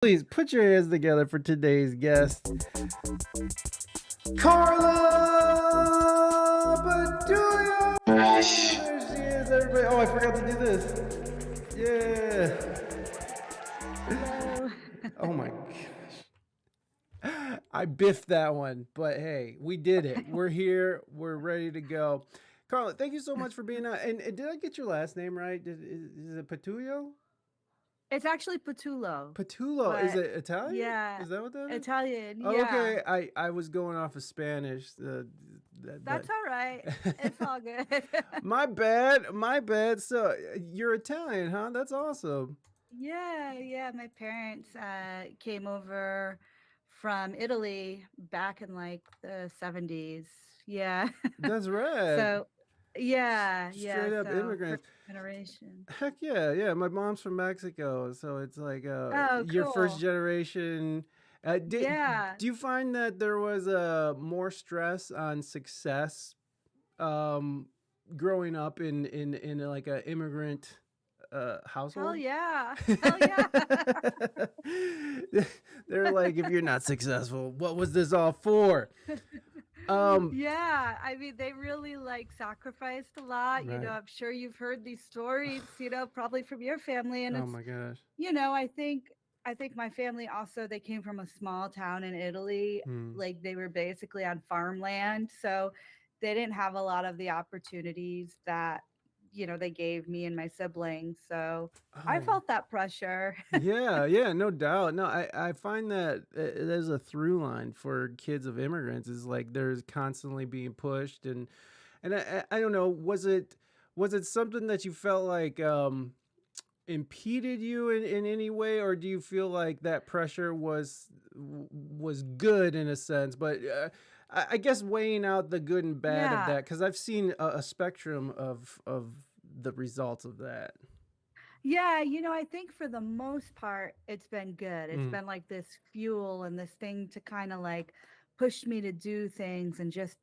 Please put your hands together for today's guest, Carla Patullo. There she is, everybody. Oh, I forgot to do this. Yeah. Hello. Oh my gosh. I biffed that one, but hey, we did it. We're here. We're ready to go. Carla, thank you so much for being on. And did I get your last name right? Is it Patullo? It's actually Patullo, Patullo. Is but it Italian? yeah, Is that what that is? Italian. Yeah, Okay, I was going off of Spanish. That that's all right. It's all good. my bad, my bad. So you're Italian, huh? That's awesome. Yeah, yeah. My parents came over from Italy back in like the 70s. Yeah. That's rad. So, yeah, yeah. Straight up So, first immigrants. generation. Heck yeah, yeah. My mom's from Mexico, so it's like Oh, your first cool. generation. Yeah. Do you find that there was more stress on success um, growing up in like a immigrant Hell household? yeah. Hell yeah. They're like, if you're not successful, what was this all for? Um, Yeah, I mean, they really like sacrificed a lot. right. I'm sure you've heard these stories, probably from your family. And Oh it's, my gosh. I think my family also, they came from a small town in Italy. Hmm. Like they were basically on farmland. So they didn't have a lot of the opportunities that, they gave me and my siblings. So I Oh felt that pressure. yeah, yeah, no doubt. No, I find that there's a through line for kids of immigrants is like there's constantly being pushed and I don't know, was it something that you felt like impeded you in any way, or do you feel like that pressure was good in a sense? But I guess weighing out the good and bad of Yeah. that, because I've seen a spectrum of the results of that. Yeah, I think for the most part, it's been good. It's Mm. been like this fuel and this thing to kind of like push me to do things and just,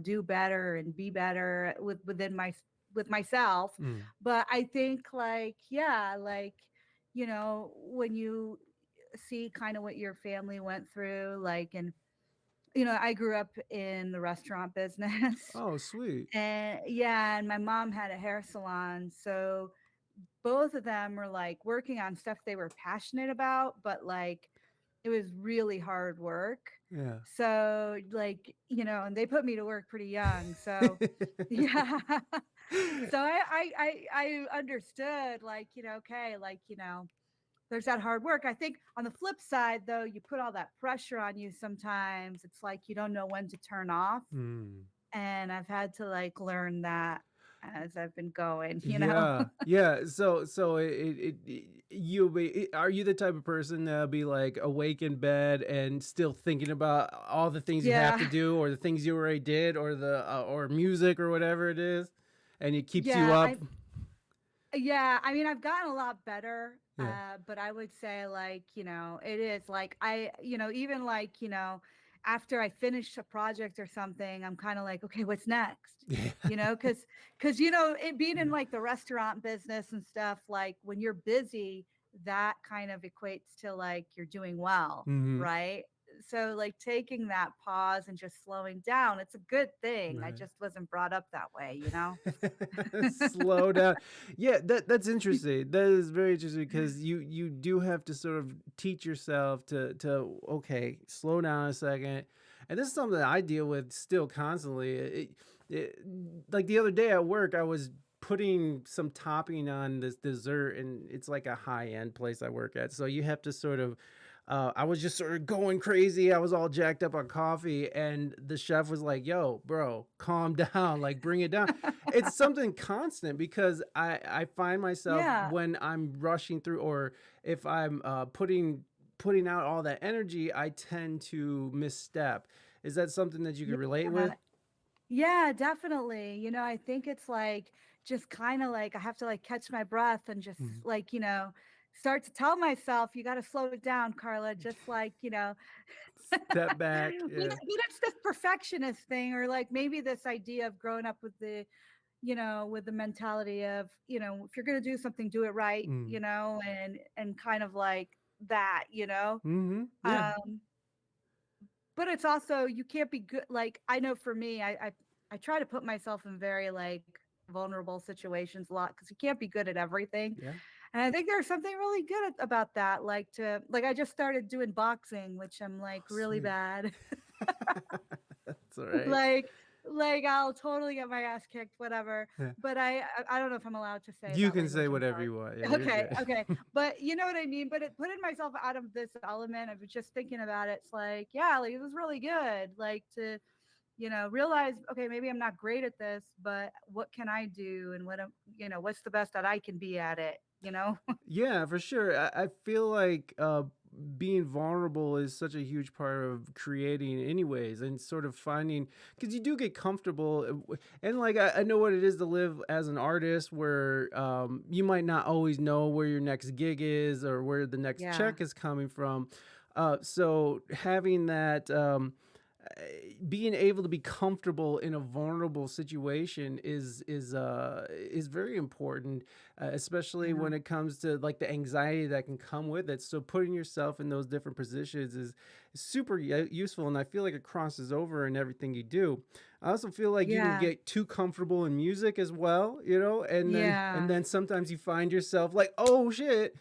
do better and be better with myself. Mm. But I think like, yeah, like, when you see kind of what your family went through, like, and I grew up in the restaurant business. Oh, sweet. And yeah, and my mom had a hair salon, so both of them were like working on stuff they were passionate about, but like it was really hard work. Yeah. So like, and they put me to work pretty young. So yeah. So I understood like, okay, like, there's that hard work. I think on the flip side though, you put all that pressure on you sometimes. It's like you don't know when to turn off. Mm. And I've had to like learn that as I've been going. Yeah, yeah. So are you the type of person that'll be like awake in bed and still thinking about all the things you have Yeah. to do, or the things you already did, or the or music or whatever it is, and it keeps you Yeah, up? I Yeah, I mean, I've gotten a lot better, Yeah. but I would say like, it is like even like, after I finish a project or something, I'm kind of like, okay, what's next? Yeah. Because it being in like the restaurant business and stuff, like when you're busy, that kind of equates to like you're doing well, Hmm. right? So like taking that pause and just slowing down, it's a good thing. I Right. just wasn't brought up that way. Slow down. Yeah, that's interesting. That is very interesting because you do have to sort of teach yourself to okay, slow down a second. And this is something that I deal with still constantly. It, like the other day at work, I was putting some topping on this dessert, and it's like a high end place I work at. So you have to sort of I was just sort of going crazy. I was all jacked up on coffee, and the chef was like, "Yo, bro, calm down. Like, bring it down." It's something constant because I find myself Yeah. when I'm rushing through, or if I'm putting out all that energy, I tend to misstep. Is that something that you could relate Yeah. with? Yeah, definitely. I think it's like just kind of like I have to like catch my breath and just Mhm. like, start to tell myself, you got to slow it down, Carla. Just like, Step back. but Yeah. it's this perfectionist thing, or like maybe this idea of growing up with with the mentality of, if you're going to do something, do it right, Mm. and kind of like, that, you know? Mhm. Yeah. Um, but it's also you can't be good like, I know for me, I try to put myself in very, like, vulnerable situations a lot because you can't be good at everything, Yeah. and I think there's something really good about that, like, I just started doing boxing, which I'm, like, Oh, really sweet. bad. That's all right. Like I'll totally get my ass kicked, whatever, Yeah. but I don't know if I'm allowed to say You that can say language, I'm whatever sorry. you want. Yeah, you're Okay, good. okay, but you know what I mean? But it putting myself out of this element of just thinking about it, it's like, yeah, like, it was really good, like, to, realize, okay, maybe I'm not great at this, but what can I do? And what's the best that I can be at it, you know? Yeah, for sure. I feel like being vulnerable is such a huge part of creating, anyways, and sort of finding because you do get comfortable. And like, I know what it is to live as an artist where you might not always know where your next gig is or where the next Yeah. check is coming from. So having that. uh, Being able to be comfortable in a vulnerable situation is very important, especially Yeah. when it comes to like the anxiety that can come with it. So putting yourself in those different positions is super useful, and I feel like it crosses over in everything you do. I also feel like you can Yeah. get too comfortable in music as well, you know, and Yeah. then sometimes you find yourself like, oh shit,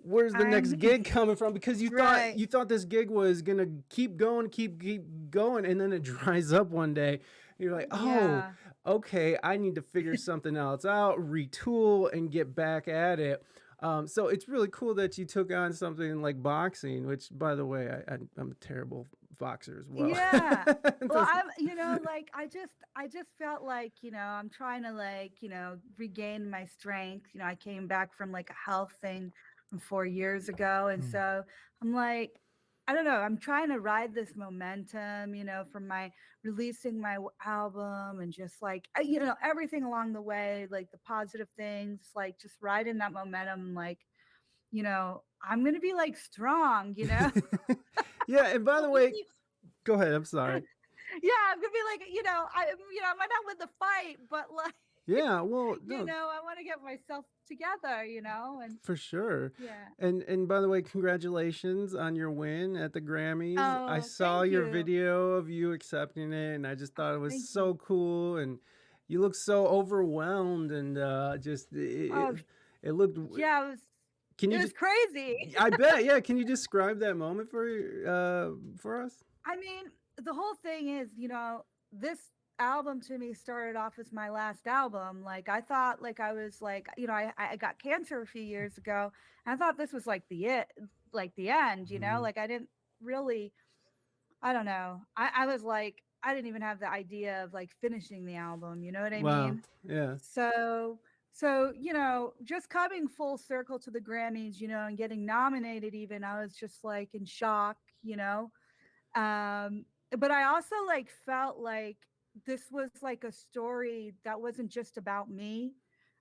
where's the I next mean, gig coming from, because right. you thought this gig was gonna keep going, keep going, and then it dries up one day. You're like, oh, Yeah. okay, I need to figure something else out, retool, and get back at it. So it's really cool that you took on something like boxing, which, by the way, I'm a terrible boxer as well. Yeah. Well, like, I just felt like, I'm trying to, like, regain my strength. I came back from, like, a health thing from 4 years ago, and Mm. so I'm like, I don't know, I'm trying to ride this momentum, from my releasing my album and just, like, everything along the way, like, the positive things, like, just riding that momentum, like, I'm gonna be, like, strong, you know? Yeah, and by the way, Maybe go ahead. I'm sorry. yeah, I'm gonna be like, I might not win the fight, but like, Yeah, well, no, I want to get myself together, and for sure. yeah. And by the way, congratulations on your win at the Grammys. I Oh, saw thank your you. video of you accepting it, and I just Oh, thought it was thank you. so cool, and you look so overwhelmed, and just Oh, it looked. yeah, Can it you was just? crazy. I bet. Yeah. Can you describe that moment for us? I mean, the whole thing is, this album to me started off as my last album. Like, I thought, like, I was like, I got cancer a few years ago. And I thought this was like the end, Mhm. like I didn't really, I don't know. I was like, I didn't even have the idea of like finishing the album, you know what I Wow. mean? Yeah. So just coming full circle to the Grammys, and getting nominated even, I was just like in shock, um, but I also like felt like this was like a story that wasn't just about me.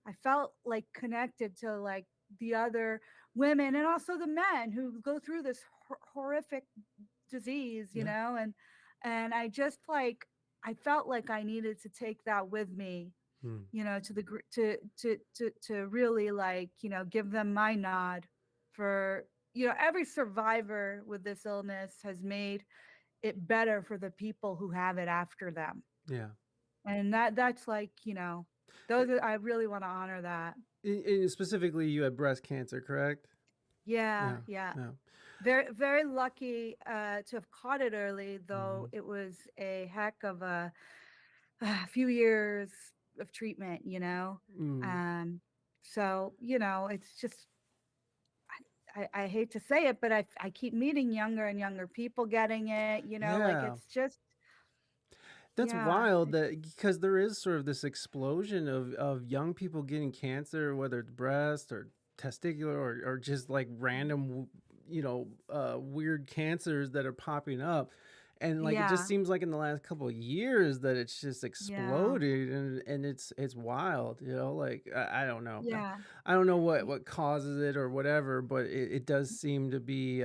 I felt like connected to like the other women and also the men who go through this horrific disease, Yeah. and I just like I felt like I needed to take that with me, Hmm. to the to really like, give them my nod for, every survivor with this illness has made it better for the people who have it after them. Yeah. And that's like, I really want to honor that. Specifically, you had breast cancer, correct? Yeah, Yeah. yeah. Yeah. Very, very lucky to have caught it early, though Mhm. it was a heck of a few years of treatment. Mm. Um, so, it's just, I hate to say it, but I keep meeting younger and younger people getting it, like Yeah. it's just, That's yeah, wild, that because there is sort of this explosion of young people getting cancer, whether it's breast or testicular or just like random, weird cancers that are popping up. And like it just yeah, seems like in the last couple of years that it's just yeah, exploded, and it's wild, like I don't know. yeah, I don't know y- what causes it or whatever, but it does seem to be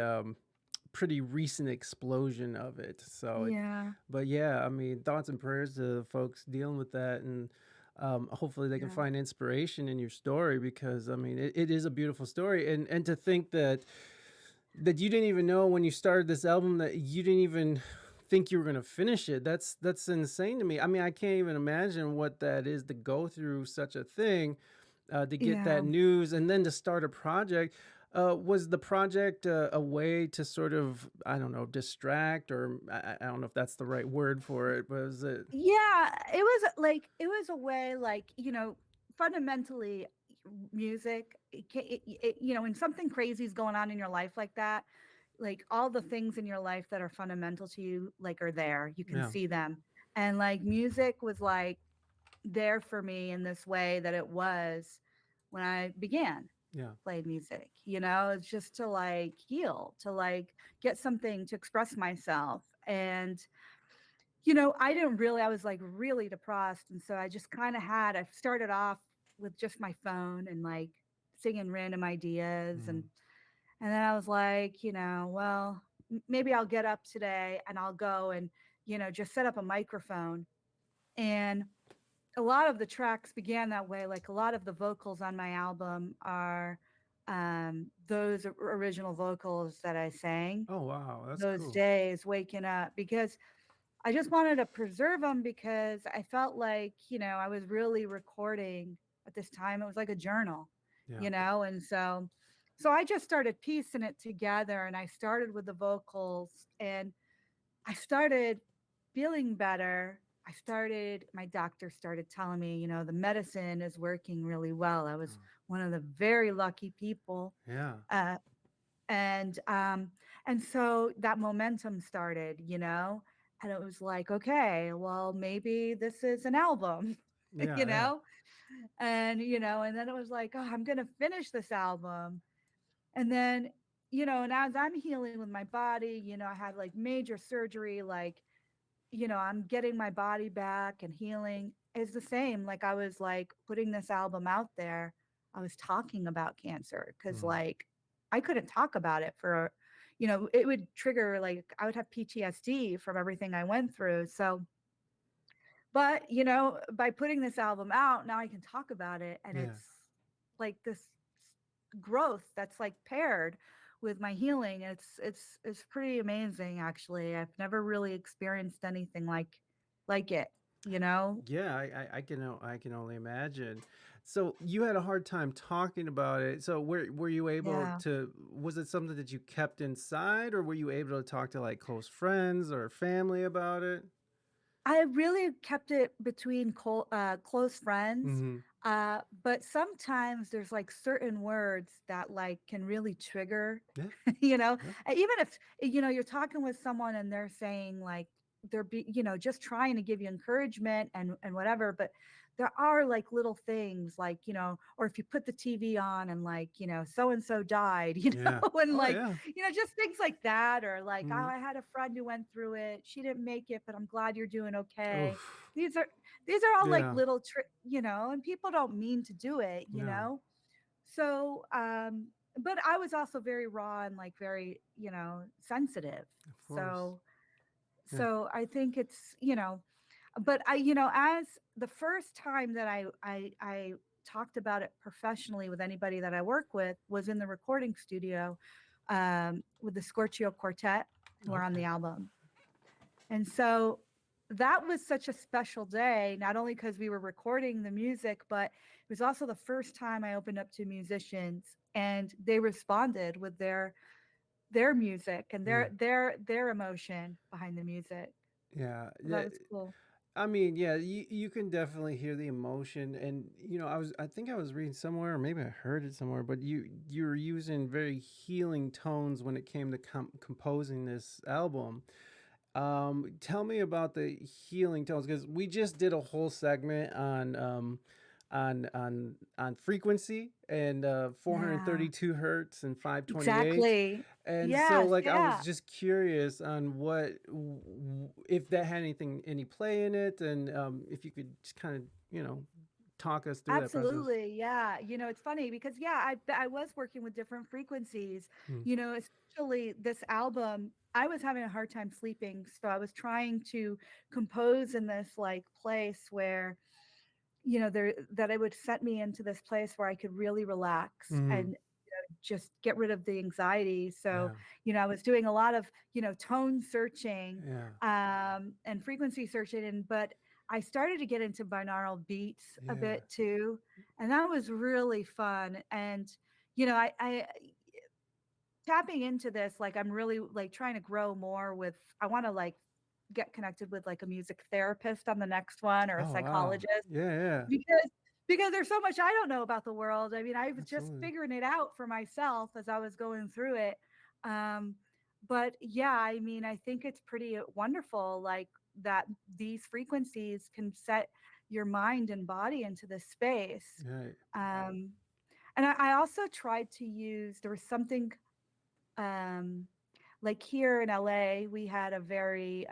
pretty recent explosion of it. So yeah, but yeah, I mean, thoughts and prayers to the folks dealing with that, and hopefully they can yeah, find inspiration in your story, because I mean, it is a beautiful story, and to think that that you didn't even know when you started this album that you didn't even think you were gonna finish it. That's insane to me. I mean, I can't even imagine what that is to go through such a thing, to get Yeah. that news and then to start a project. Was the project a way to sort of, I don't know, distract, or I don't know if that's the right word for it, but was it? Yeah, it was like it was a way like, fundamentally music, when something crazy is going on in your life like that, like all the things in your life that are fundamental to you like are there. You can Yeah, see them. And like music was like there for me in this way that it was when I began yeah, play music. It's just to like heal, to like get something to express myself. And I didn't really, I was like really depressed. And so I just kind of I started off with just my phone and like singing random ideas. mm, And then I was like, well, maybe I'll get up today and I'll go and, just set up a microphone. And a lot of the tracks began that way. Like a lot of the vocals on my album are those original vocals that I sang oh wow, that's those cool. days waking up because I just wanted to preserve them because I felt like, I was really recording at this time. It was like a journal, Yeah, and so I just started piecing it together and I started with the vocals and I started feeling better. My doctor started telling me, the medicine is working really well. I was oh, one of the very lucky people. yeah, Uh, and and so that momentum started, and it was like, okay, well, maybe this is an album, you yeah, yeah, know, and then it was like, oh, I'm gonna finish this album, and then and as I'm healing with my body, I had like major surgery, like I'm getting my body back and healing is the same. Like I was like putting this album out there. I was talking about cancer because mm, like I couldn't talk about it for, it would trigger like I would have PTSD from everything I went through. So, but by putting this album out, now I can talk about it and yeah. it's like this growth that's like paired with my healing. It's pretty amazing actually. I've never really experienced anything like it, you know? Yeah, I can I can only imagine. So you had a hard time talking about it. So were you able Yeah. to? Was it something that you kept inside, or were you able to talk to like close friends or family about it? I really kept it between close friends, Mm-hmm. but sometimes there's like certain words that like can really trigger, Yeah, you know. yeah, Even if you're talking with someone and they're saying like just trying to give you encouragement and whatever, but there are like little things like or if you put the TV on and like so and so died, yeah. and Oh like yeah. just things like that, or like, oh, Mm-hmm. I had a friend who went through it. She didn't make it, but I'm glad you're doing okay. Oof. These are these are all like Yeah. little and people don't mean to do it, No. So, but I was also very raw and like very, sensitive. Of course. So, Yeah. I think it's, but as the first time that I talked about it professionally with anybody that I work with was in the recording studio with the Scorchio Quartet who are on Okay. the album. And so that was such a special day, not only because we were recording the music, but it was also the first time I opened up to musicians and they responded with their music and Yeah. their emotion behind the music. Yeah. So that Yeah. was cool. I mean, yeah, you can definitely hear the emotion, and I think I was reading somewhere, or maybe I heard it somewhere, but you're using very healing tones when it came to composing this album. Tell me about the healing tones, because we just did a whole segment on on frequency and Yeah, 432 hertz and 528. exactly. And so, Yes, like, I was yeah. just curious on if that had any play in it, and if you could just kind of, talk us through that process. Absolutely. Yeah. It's funny because yeah, I was working with different frequencies, Hmm. especially this album. I was having a hard time sleeping, so I was trying to compose in this like place where there that it would set me into this place where I could really relax Hmm. and just get rid of the anxiety. So, Yeah. I was doing a lot of, tone searching, Yeah. and frequency searching, but I started to get into binaural beats a Yeah. bit too, and that was really fun. And I tapping into this, like, I'm really like trying to grow more with. I want to like get connected with like a music therapist on the next one, or a Oh, wow. psychologist, Yeah, yeah. because there's so much I don't know about the world. I mean, I was just Absolutely. figuring it out for myself as I was going through it. Um, but yeah, I mean, I think it's pretty wonderful, like that these frequencies can set your mind and body into this space. Right. Um, and I also tried to use, there was something, um, like here in LA, we had a very,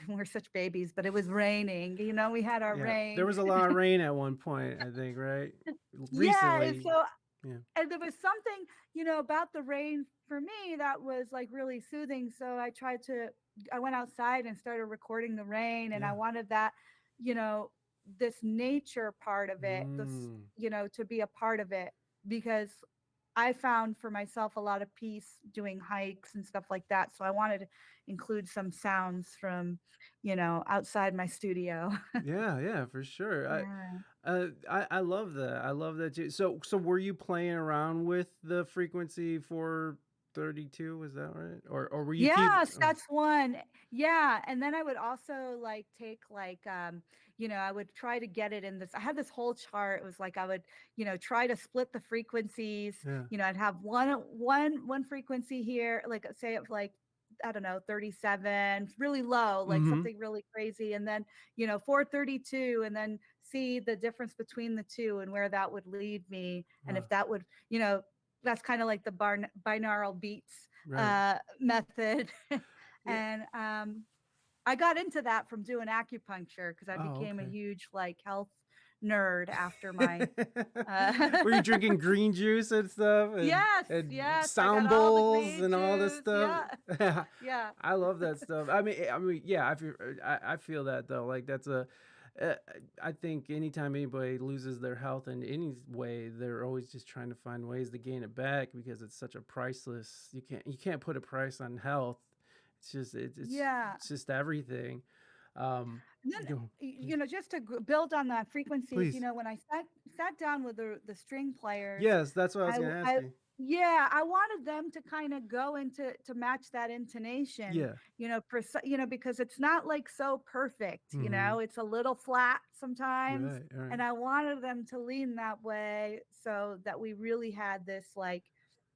we're such babies, but it was raining. We had our Yeah. There rain. was a lot of rain at one point, I think, right? Yeah, and Recently. so Yeah. and there was something, about the rain for me that was like really soothing. So I went outside and started recording the rain, and I Yeah. wanted that, you know, this nature part of it, Mm. to be a part of it, because I found for myself a lot of peace doing hikes and stuff like that. So I wanted to include some sounds from, outside my studio. Yeah, yeah, for sure. Yeah. I love that. I love that too. So were you playing around with the frequency for 32? Was that right? Or were you keep? Yes, that's one. Yeah, and then I would also like take like I would try to get it in this. I had this whole chart. It was like I would, try to split the frequencies. Yeah. I'd have one frequency here, like say it like, I don't know, 37, really low, like Mm-hmm. something really crazy, and then 432, and then see the difference between the two and where that would lead me, and Oh, if that would, that's kind of like the binaural beats right. method. Yeah. And I got into that from doing acupuncture because I Oh, became a okay. huge like health nerd after my uh Were you drinking green juice and stuff yes, and yes, I got sound all the bowls green and all this juice. stuff? Yeah. Yeah. I love that stuff. I mean, yeah, I feel that though. Like that's uh, I think anytime anybody loses their health in any way, they're always just trying to find ways to gain it back because it's such a priceless. You can't put a price on health. It's just Yeah. it's just everything. Um, And then, go, please, just to build on that frequencies, please. when I sat down with the string players, Yes, that's what I was I gonna ask I you. yeah, I wanted them to kind of go into to match that intonation, Yeah. because it's not like so perfect, Mm-hmm. it's a little flat sometimes, Right. Right. and I wanted them to lean that way so that we really had this like,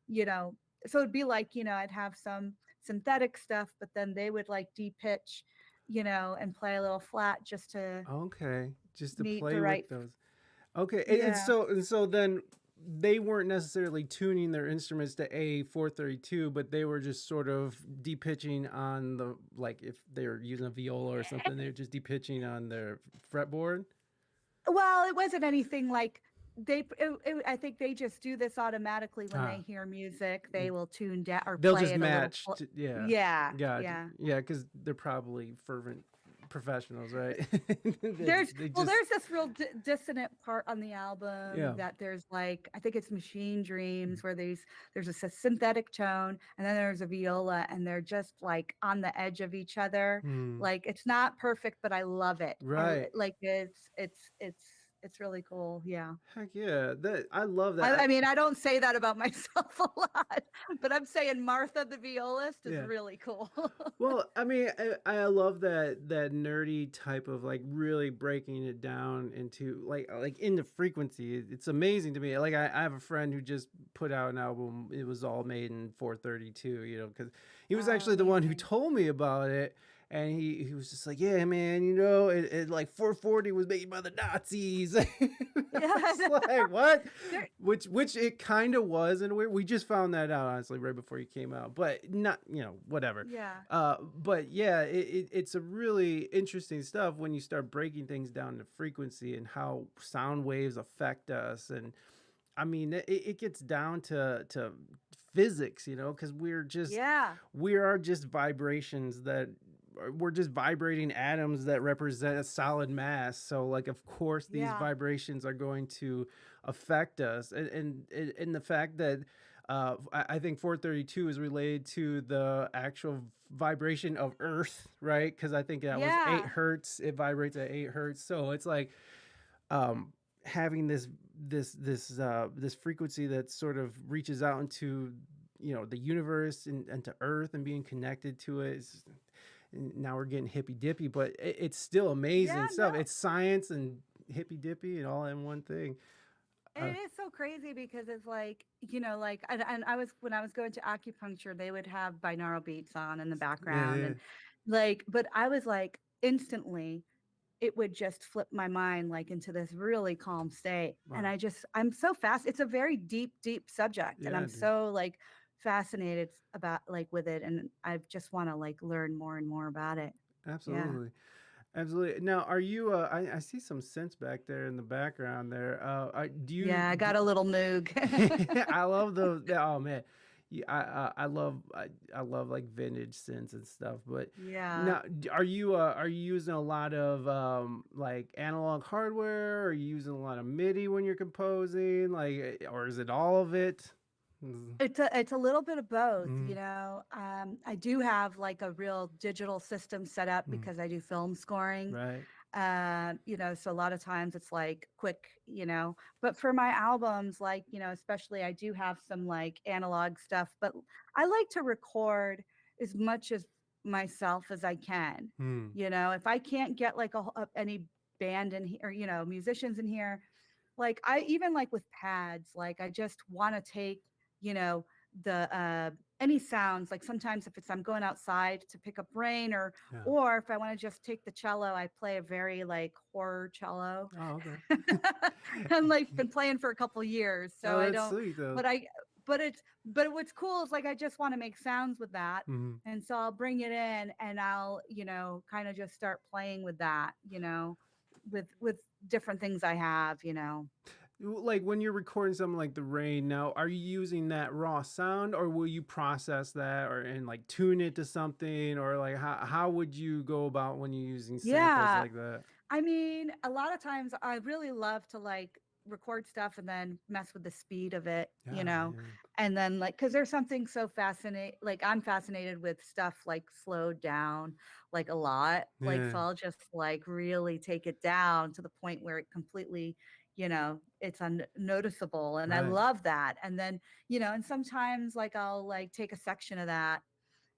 you know, so it'd be like, I'd have some synthetic stuff, but then they would like de-pitch, and play a little flat just to Okay, just to meet the play right. with those. Okay, Yeah. and so then they weren't necessarily tuning their instruments to A 432, but they were just sort of depitching on the like if they were using a viola or something, they were just depitching on their fretboard. Well, it wasn't anything like I think they just do this automatically when they Ah, hear music. They will tune down or they'll play just it a little. match. Yeah, Yeah, gotcha. yeah. Yeah, because they're probably fervent professionals, right? There's They well, just there's this real dissonant part on the album yeah. that there's like, I think it's Machine Dreams, where there's a synthetic tone, and then there's a viola, and they're just like on the edge of each other. Hmm. Like it's not perfect, but I love it. Right. Like it's really cool. Yeah. Heck yeah. That I love I, that. I mean, I don't say that about myself a lot, but I'm saying Martha the violist is Yeah. really cool. Well, I mean, I love that nerdy type of like really breaking it down into like into frequency. It's amazing to me. Like I have a friend who just put out an album. It was all made in 432. Because he was Oh, actually the one who amazing. told me about it. And he was just like, yeah, man, it like 440 was made by the Nazis. Yeah. It's like what? There, Which it kind of was in a way. We just found that out honestly right before he came out, but not whatever. yeah. But yeah, it's a really interesting stuff when you start breaking things down to frequency and how sound waves affect us. And I mean, it gets down to physics, because Yeah. we are just vibrations that we're just vibrating atoms that represent a solid mass. So like, of course, these Yeah. vibrations are going to affect us, and the fact that I think 432 is related to the actual vibration of Earth, right? Because I think that was eight Yeah. hertz. It vibrates at 8 hertz, so it's like um, having this frequency that sort of reaches out into the universe and to Earth and being connected to it. Now we're getting hippy dippy, but it's still Yeah, amazing stuff. no. It's science and hippy dippy and all in one thing. It Uh, is so crazy because it's like, like, and I was, when I was going to acupuncture, they would have binaural beats on in the yeah, background. yeah, And like, but I was like, instantly, it would just flip my mind like into this really calm state. And wow, I'm so fast. It's a very deep, deep subject. And yeah, I'm dude, so like fascinated about like with it. And I just want to like learn more and more about it. Yeah. absolutely. Absolutely. Now, are you? I see some scents back there in the background. There. Do you? Yeah. I got a little moog. I love those. Oh man, yeah, I love like vintage scents and stuff. But Yeah. now, are you using a lot of like analog hardware? Are you using a lot of MIDI when you're composing? Like, or is it all of it? It's a little bit of both, Mm, I do have like a real digital system set up mm, because I do film scoring. right. So a lot of times it's like quick, but for my albums, like, especially I do have some like analog stuff, but I like to record as much as myself as I can. Hmm. If I can't get like any band in here, or, musicians in here, like I even like with pads, like I just want to take, you know, the any sounds, like sometimes if it's I'm going outside to pick up rain, Yeah. or if I want to just take the cello, I play a very like horror cello. Oh, okay. I'm like been playing for a couple years, so Oh, I that's don't, sweet though. but but what's cool is like I just want to make sounds with that. Hmm. And so I'll bring it in and I'll, kind of just start playing with that, with different things I have. Like when you're recording something like the rain now, are you using that raw sound or will you process that or and like tune it to something, or like how would you go about when you're using samples Yeah. like that? I mean, a lot of times I really love to like record stuff and then mess with the speed of it, Yeah, yeah, and then like, cause there's something so fascinating. Like I'm fascinated with stuff like slowed down like a lot. Like, yeah, so I'll just like really take it down to the point where it completely, it's unnoticeable. And I right, love that. And then, and sometimes like I'll like take a section of that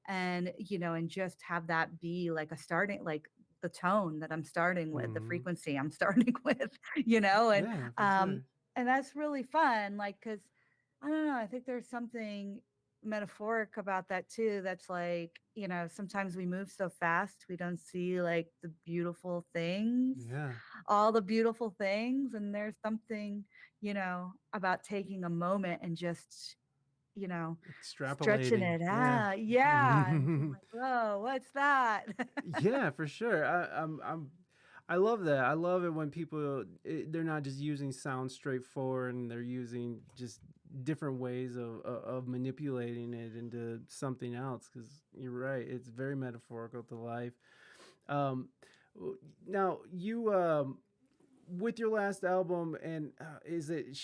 and and just have that be like a starting, like the tone that I'm starting with, the hmm, frequency I'm starting with, and yeah, for sure, and that's really fun, like, because I don't know, I think there's something metaphoric about that too, that's like, sometimes we move so fast we don't see like the beautiful things, yeah, all the beautiful things, and there's something, about taking a moment and just, stretching extrapolating, it yeah. out. Yeah. And being like, whoa, what's that? Yeah, for sure. I love that. I love it when people they're not just using sound straightforward and they're using just different ways of manipulating it into something else. Because you're right, it's very metaphorical to life. Um, Now you with your last album, and is it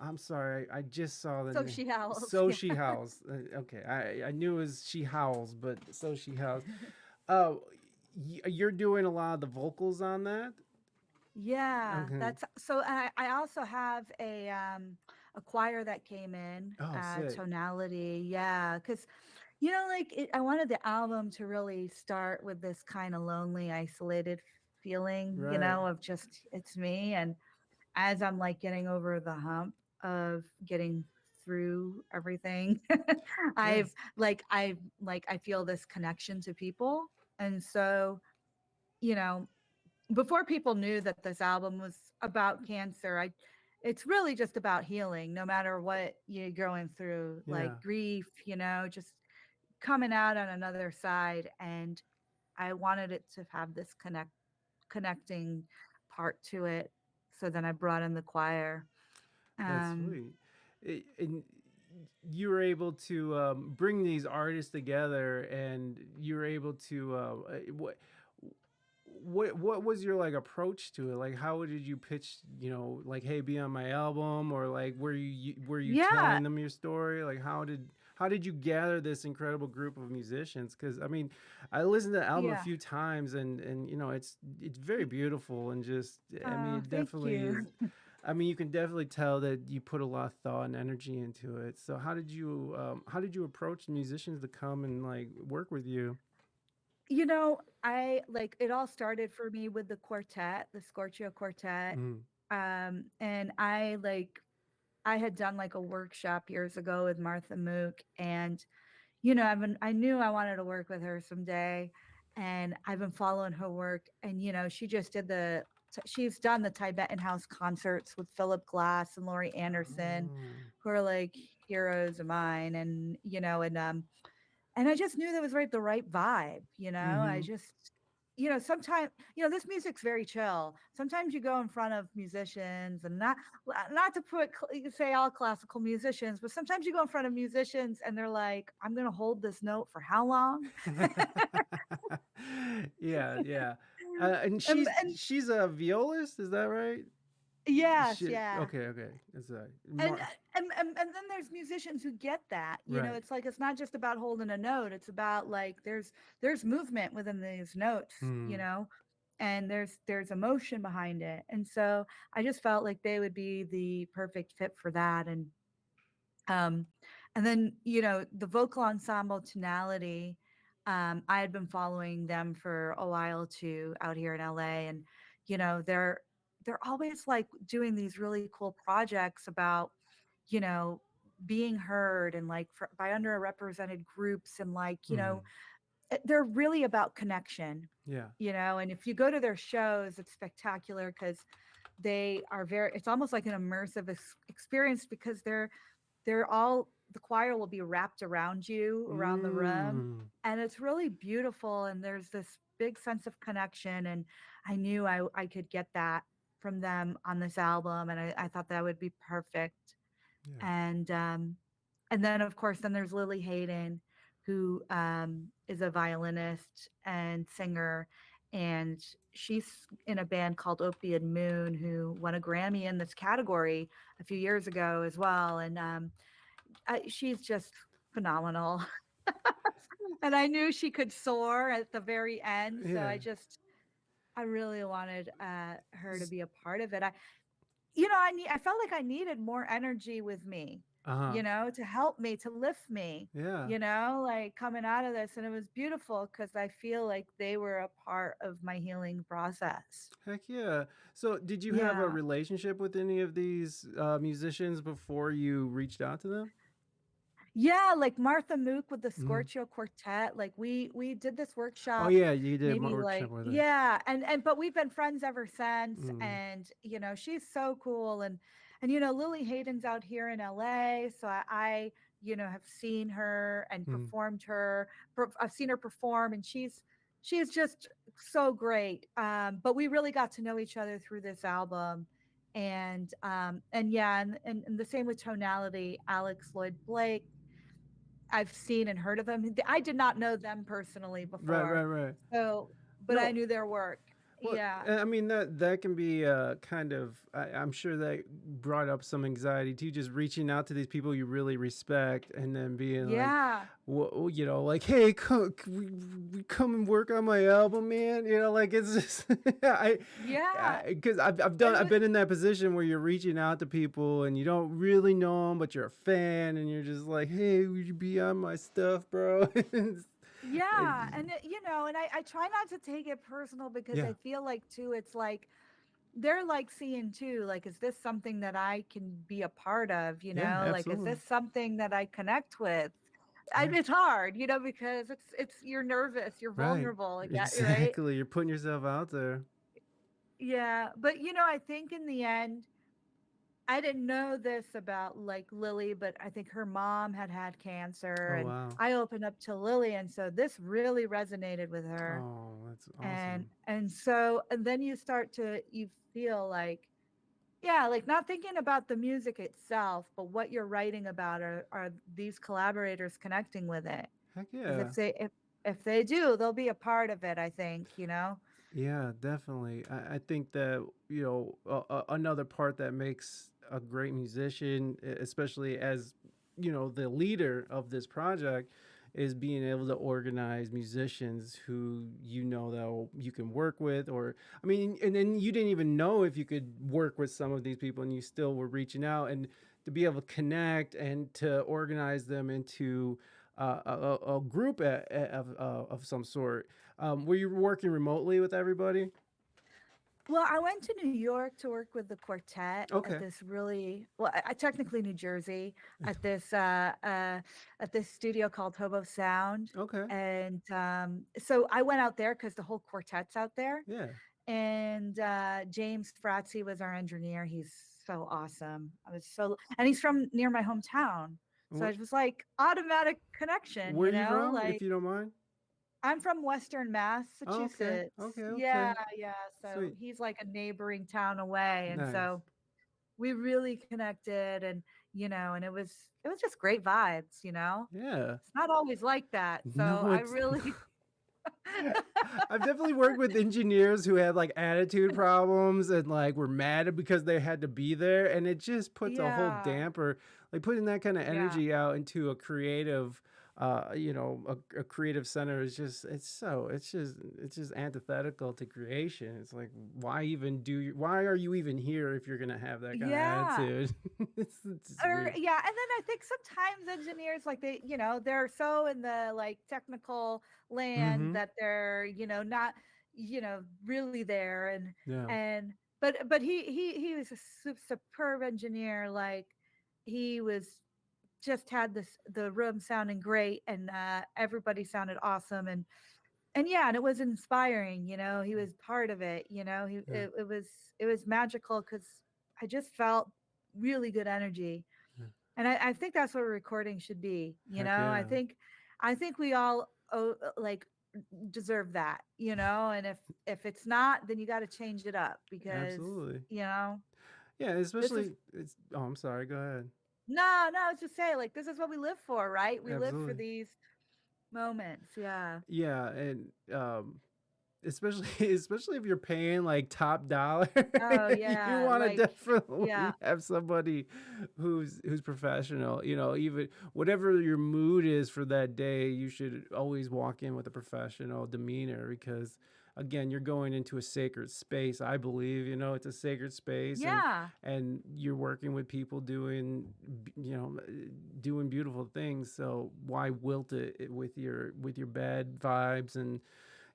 I'm sorry, I just saw the So name. she howls. So Yeah. She Howls. Okay, I knew it was She Howls, but So She Howls. Uh, you're doing a lot of the vocals on that. Yeah, Okay. that's so I also have a choir that came in, Oh, sick. tonality. Yeah, because like I wanted the album to really start with this kind of lonely, isolated feeling, Right. of just it's me. And as I'm like getting over the hump of getting through everything, Yeah. I feel this connection to people. And so, you know, before people knew that this album was about cancer, it's really just about healing, no matter what you're going through, like Yeah. grief, just coming out on another side. And I wanted it to have this connecting part to it. So then I brought in the choir. That's Um, sweet. And you were able to bring these artists together, and you were able to what what was your like approach to it? Like, how did you pitch? Like, hey, be on my album, or like, were you Yeah, telling them your story? Like, how did you gather this incredible group of musicians? Because I mean, I listened to the album a yeah. few times, and it's very beautiful, and just I mean, Oh, it thank definitely you. is. I mean, you can definitely tell that you put a lot of thought and energy into it. So how did you approach musicians to come and like work with you? I like it all started for me with the quartet, the Scorchio quartet. Mm. And I had done like a workshop years ago with Martha Mook, and I knew I wanted to work with her someday, and I've been following her work. And she just did she's done the Tibetan House concerts with Philip Glass and Laurie Anderson, Oh. who are like heroes of mine. And I just knew that was the right vibe. I Mm-hmm. just sometimes this music's very chill. Sometimes you go in front of musicians, and not to say all classical musicians, but sometimes you go in front of musicians and they're like, I'm going to hold this note for how long? Yeah, yeah. And and, she's and she's a violist, is that right? yes, Shit. yeah. Okay, okay. That's And, and then there's musicians who get that. Right. It's like it's not just about holding a note. It's about like there's movement within these notes, Hmm. and there's emotion behind it. And so I just felt like they would be the perfect fit for that. Um and then, the vocal ensemble Tonality, I had been following them for a while too out here in LA. And they're always like doing these really cool projects about you know being heard, and like by underrepresented groups, and Hmm. they're really about connection. Yeah. And if you go to their shows, it's spectacular because they are very it's almost like an immersive experience, because the choir will be wrapped around you around the room, Mm. and it's really beautiful, and there's this big sense of connection. And I knew I could get that from them on this album, and I thought that would be perfect. Yeah. And then of course then there's Lily Hayden, who is a violinist and singer, and she's in a band called Opiate Moon, who won a Grammy in this category a few years ago as well. And she's just phenomenal. And I knew she could soar at the very end, so Yeah. I really wanted her to S- be a part of it. I felt like I needed more energy with me, Uh-huh. to help me, to lift me, Yeah. like coming out of this. And it was beautiful because I feel like they were a part of my healing process. Heck yeah. So, did you have a Yeah. relationship with any of these musicians before you reached out to them? Yeah, like Martha Mook with the Hmm. Scorchio Quartet. Like we did this Oh workshop yeah, you did maybe workshop like, with her. yeah, and but we've been friends ever since. Mm. And she's so cool. And Lily Hayden's out here in LA, so I have seen her and Mm. I've seen her perform, and she's just so great. But we really got to know each other through this album. And yeah, and the same with Tonality, Alex Lloyd Blake. I've seen and heard of them. I did not know them personally Right, before. right, right. So, but I No, knew their work. well, Yeah. I mean that can be kind of. I'm sure that brought up some anxiety too. Just reaching out to these people you really respect, and then being like, Yeah. like, hey, we come and work on my album, man. Like it's just, Yeah. because I've It was been in that position where you're reaching out to people and you don't really know them, but you're a fan, and you're just like, hey, would you be on my stuff, bro? It- yeah. And and I try not to take it personal, because yeah, I feel like too it's like they're like seeing too, like, is this something that I can be a part of, yeah, like, is absolutely. this something that I connect with? Yeah. It's hard, because it's you're nervous, you're Right. vulnerable, like that, right? Exactly. You're putting yourself out there. Yeah, but I think in the end, I didn't know this about like Lily, but I think her mom had cancer, Oh and wow. I opened up to Lily, and so this really resonated with her. Oh, that's And awesome. and then you feel like, yeah, like not thinking about the music itself, but what you're writing about, are these collaborators connecting with it? Heck Because yeah. if they do, they'll be a part of it, I think. Yeah, definitely. I think that, another part that makes a great musician, especially as, the leader of this project, is being able to organize musicians who that you can work with. Or, I mean, and then you didn't even know if you could work with some of these people, and you still were reaching out, and to be able to connect and to organize them into a group of some sort. Were you working remotely with everybody? Well, I went to New York to work with the quartet at Okay. this really well, I technically New Jersey at this studio called Hobo Sound, Okay. and so I went out there because the whole quartet's out there, Yeah. and James Frazzi was our engineer. He's so awesome. I was so, and he's from near my hometown, so Where it was like automatic connection, where you are you know, from, if like you don't mind? I'm from Western Oh, okay. Massachusetts. Okay. Yeah, Okay. yeah. So Sweet. he's like a neighboring town away. And Nice. so we really connected and and it was just great vibes, you know. Yeah. It's not always like that. So No, I it's really I've definitely worked with engineers who had like attitude problems and like were mad because they had to be there, and it just puts a whole yeah. damper, like putting that kind of Yeah. energy out into a creative a creative center is just it's just antithetical to creation. It's like, why are you even here if you're gonna have that kind of Yeah. attitude? It's Or weird. yeah, and then I think sometimes engineers like they're so in the like technical land Mm-hmm. that they're not really there Yeah. and but he was a superb engineer. Like he was just had this the room sounding great and everybody sounded awesome and yeah, and it was inspiring. He was part of it. Yeah. It was magical because I just felt really good energy, Yeah. and I think that's what a recording should be. Heck yeah. I think we all like deserve that. And if it's not, then you got to change it up because Absolutely. you know Yeah, this is especially it's oh, I'm sorry, go ahead. no, it's just say like this is what we live for, right? We live for Absolutely. these moments. Yeah. Yeah, and especially especially if you're paying like top dollar, Oh you yeah, want to like yeah, definitely have somebody who's professional. Even whatever your mood is for that day, you should always walk in with a professional demeanor, because again, you're going into a sacred space. I believe, it's a sacred space, and yeah, you're working with people doing beautiful things. So why wilt it with your bad vibes? And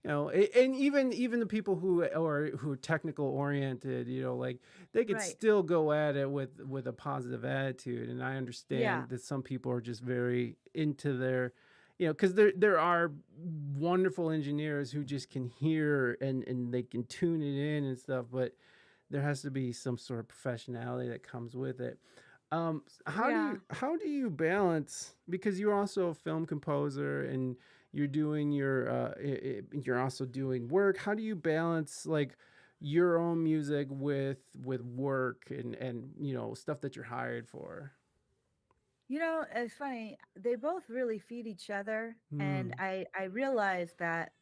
and even the people who are technical oriented, like, they could right, still go at it with a positive attitude. And I yeah, understand that some people are just very into their, because there are wonderful engineers who just can hear, and they can tune it in and stuff, but there has to be some sort of professionality that comes with it. yeah. How do you balance, because you're also a film composer, and you're also doing work. How do you balance like your own music with work, and stuff that you're hired for? It's funny. They both really feed each other, and Hmm. I realized that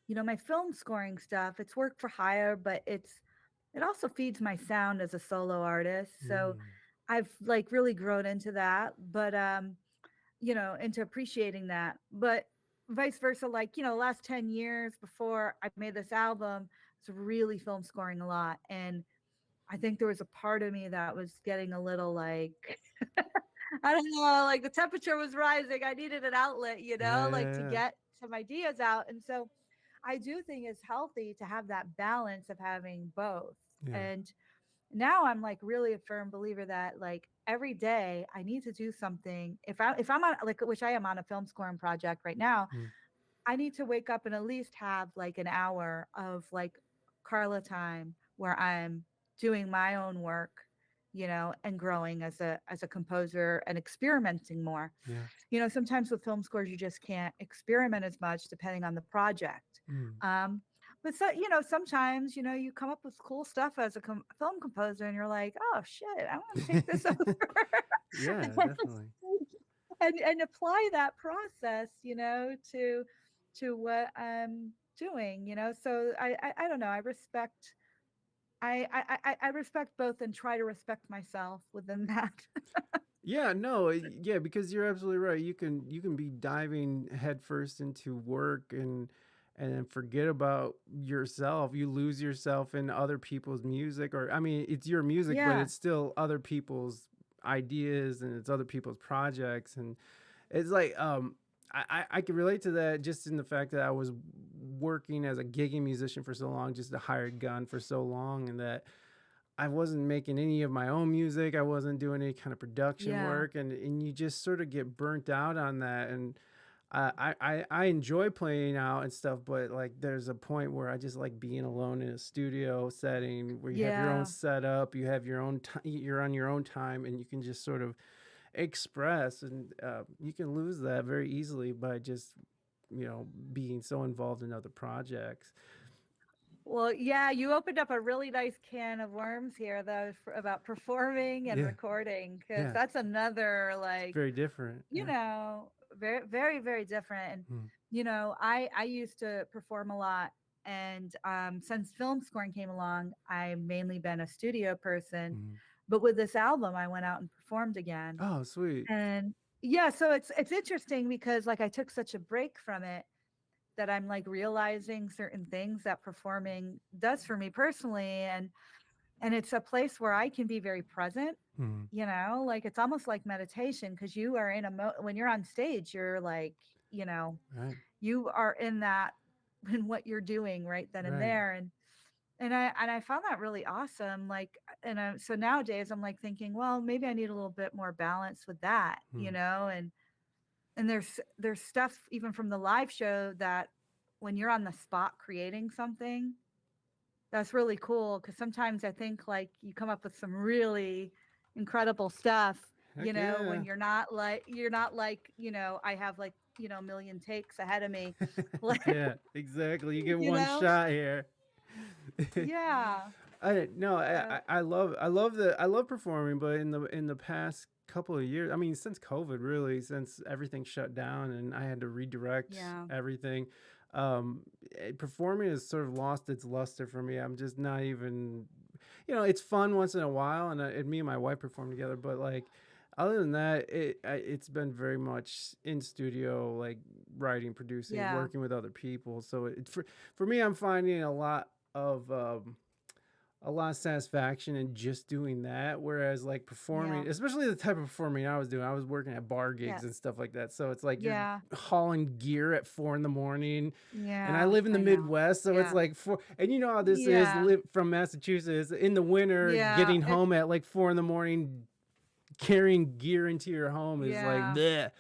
my film scoring stuff, it's work for hire, but it also feeds my sound as a solo artist. So Hmm. I've like really grown into that, but into appreciating that. But vice versa, like, last 10 years before I made this album, it's really film scoring a lot. And I think there was a part of me that was getting a little like I don't know, like the temperature was rising. I needed an outlet, Yeah, like to yeah, get some ideas out. And so I do think it's healthy to have that balance of having both. yeah, And now I'm like really a firm believer that like every day I need to do something. If I'm on like which I am on a film scoring project right now, yeah. I need to wake up and at least have like an hour of like Carla time where I'm doing my own work, and growing as a composer and experimenting more. Yeah. Sometimes with film scores you just can't experiment as much depending on the project. Mm. Um, but so sometimes you come up with cool stuff as a film composer, and you're like, oh shit, I want to take this over Yeah, definitely. and apply that process, to what I'm doing, you know? So I don't know. I respect both and try to respect myself within that. Yeah, no, yeah, because you're absolutely right. You can be diving headfirst into work and then forget about yourself. You lose yourself in other people's music, or I mean, it's your music, but Yeah. it's still other people's ideas and it's other people's projects, and it's like I can relate to that just in the fact that I was working as a gigging musician for so long, just a hired gun for so long, and that I wasn't making any of my own music. I wasn't doing any kind of production Yeah. work, and you just sort of get burnt out on that. And I enjoy playing out and stuff, but like there's a point where I just like being alone in a studio setting where you have your own Yeah. setup, you have your own you're on your own time, and you can just sort of express, and you can lose that very easily by just being so involved in other projects. Well, yeah, you opened up a really nice can of worms here, though, about performing and Yeah, recording, because yeah, that's another, it's like, very different. Yeah. very, very, very different. And, Mm, I used to perform a lot. And since film scoring came along, I've mainly been a studio person. mm. But with this album, I went out and performed again. Oh, sweet. And yeah, so it's interesting because like I took such a break from it that I'm like realizing certain things that performing does for me personally, and it's a place where I can be very present, Mm, like it's almost like meditation because you are in when you're on stage, you're like, you know, right, you are in that in what you're doing right then and right. there. And I found that really awesome. Like, so nowadays I'm like thinking, well, maybe I need a little bit more balance with that, Mm, and there's stuff even from the live show that when you're on the spot creating something, that's really cool because sometimes I think like you come up with some really incredible stuff, heck when yeah. you're not like, I have like, a million takes ahead of me. Like, Yeah, exactly. You get you one know? shot here. Yeah. I no, So, I love performing, but in the past couple of years, I mean, since COVID, really, since everything shut down and I had to redirect yeah. everything, performing has sort of lost its luster for me. I'm just not even, it's fun once in a while, and me and my wife perform together, but like. Other than that, it's been very much in studio, like writing, producing, Yeah. working with other people. So for me, I'm finding a lot of satisfaction in just doing that. Whereas like Yeah. performing, especially the type of performing I was doing, I was working at bar gigs and Yes. stuff like that. So it's like you're Yeah. hauling gear at 4 in the morning, and I Yeah. live in the I know. Midwest, so it's Yeah. like four. And you know how this is, Yeah. live from Massachusetts in the winter, Yeah. getting home at like 4 in the morning, carrying gear into your home is like Yeah. bleh.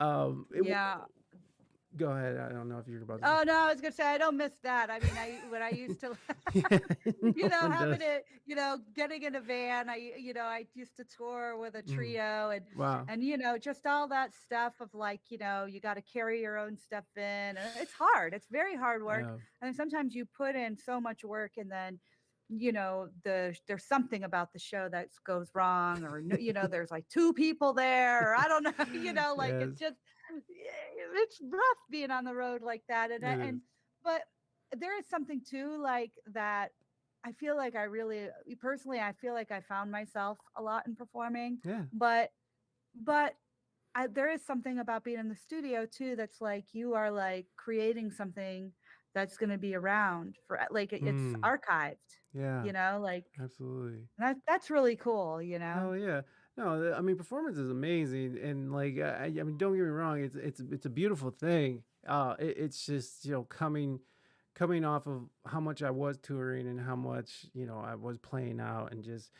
Um, it, Yeah. Go ahead. I don't know if you're about to say. Oh no, I was gonna say I don't miss that. I mean, when I used to, Yeah, no one having does. it, getting in a van. I used to tour with a Mm, trio, wow. and just all that stuff of like, you got to carry your own stuff in, and it's hard. It's very hard work, Yeah. and sometimes you put in so much work, and then, there's something about the show that goes wrong, or there's like two people there, or I don't know, like Yes, it's just it's rough being on the road like that, it is. but there is something too like that. I feel like I really personally, I feel like I found myself a lot in performing, Yeah. but but there is something about being in the studio too that's like you are like creating something that's going to be around for like it's Mm, archived, yeah, like absolutely. that's really cool. Hell yeah. No, I mean, performance is amazing, and like, I mean, don't get me wrong, it's a beautiful thing. It's just coming off of how much I was touring and how much I was playing out and just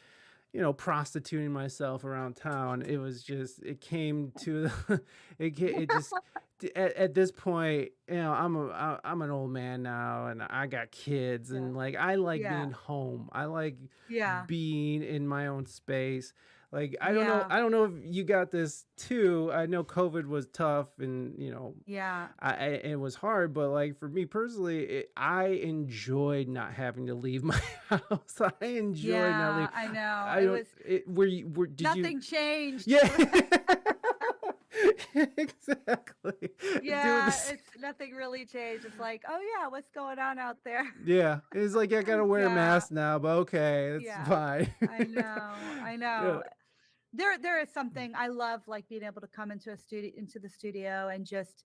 prostituting myself around town. It was just, it came to, it just, at this point, I'm an old man now and I got kids, Yeah. and like, I like Yeah. being home. I like Yeah. being in my own space. Like, Yeah. I don't know if you got this too. I know COVID was tough, and Yeah. it was hard, but like for me personally, I enjoyed not having to leave my house. I enjoyed not Yeah, leaving. I know. I It don't. was Did you? nothing changed. Yeah. Exactly. Doing Yeah, this. it's nothing really changed. It's like, "Oh, yeah, what's going on out there?" Yeah, it's like I gotta wear a Yeah, mask now, but okay, it's yeah. fine. I know, I Yeah. know. There is something I love, like, being able to come into the studio and just,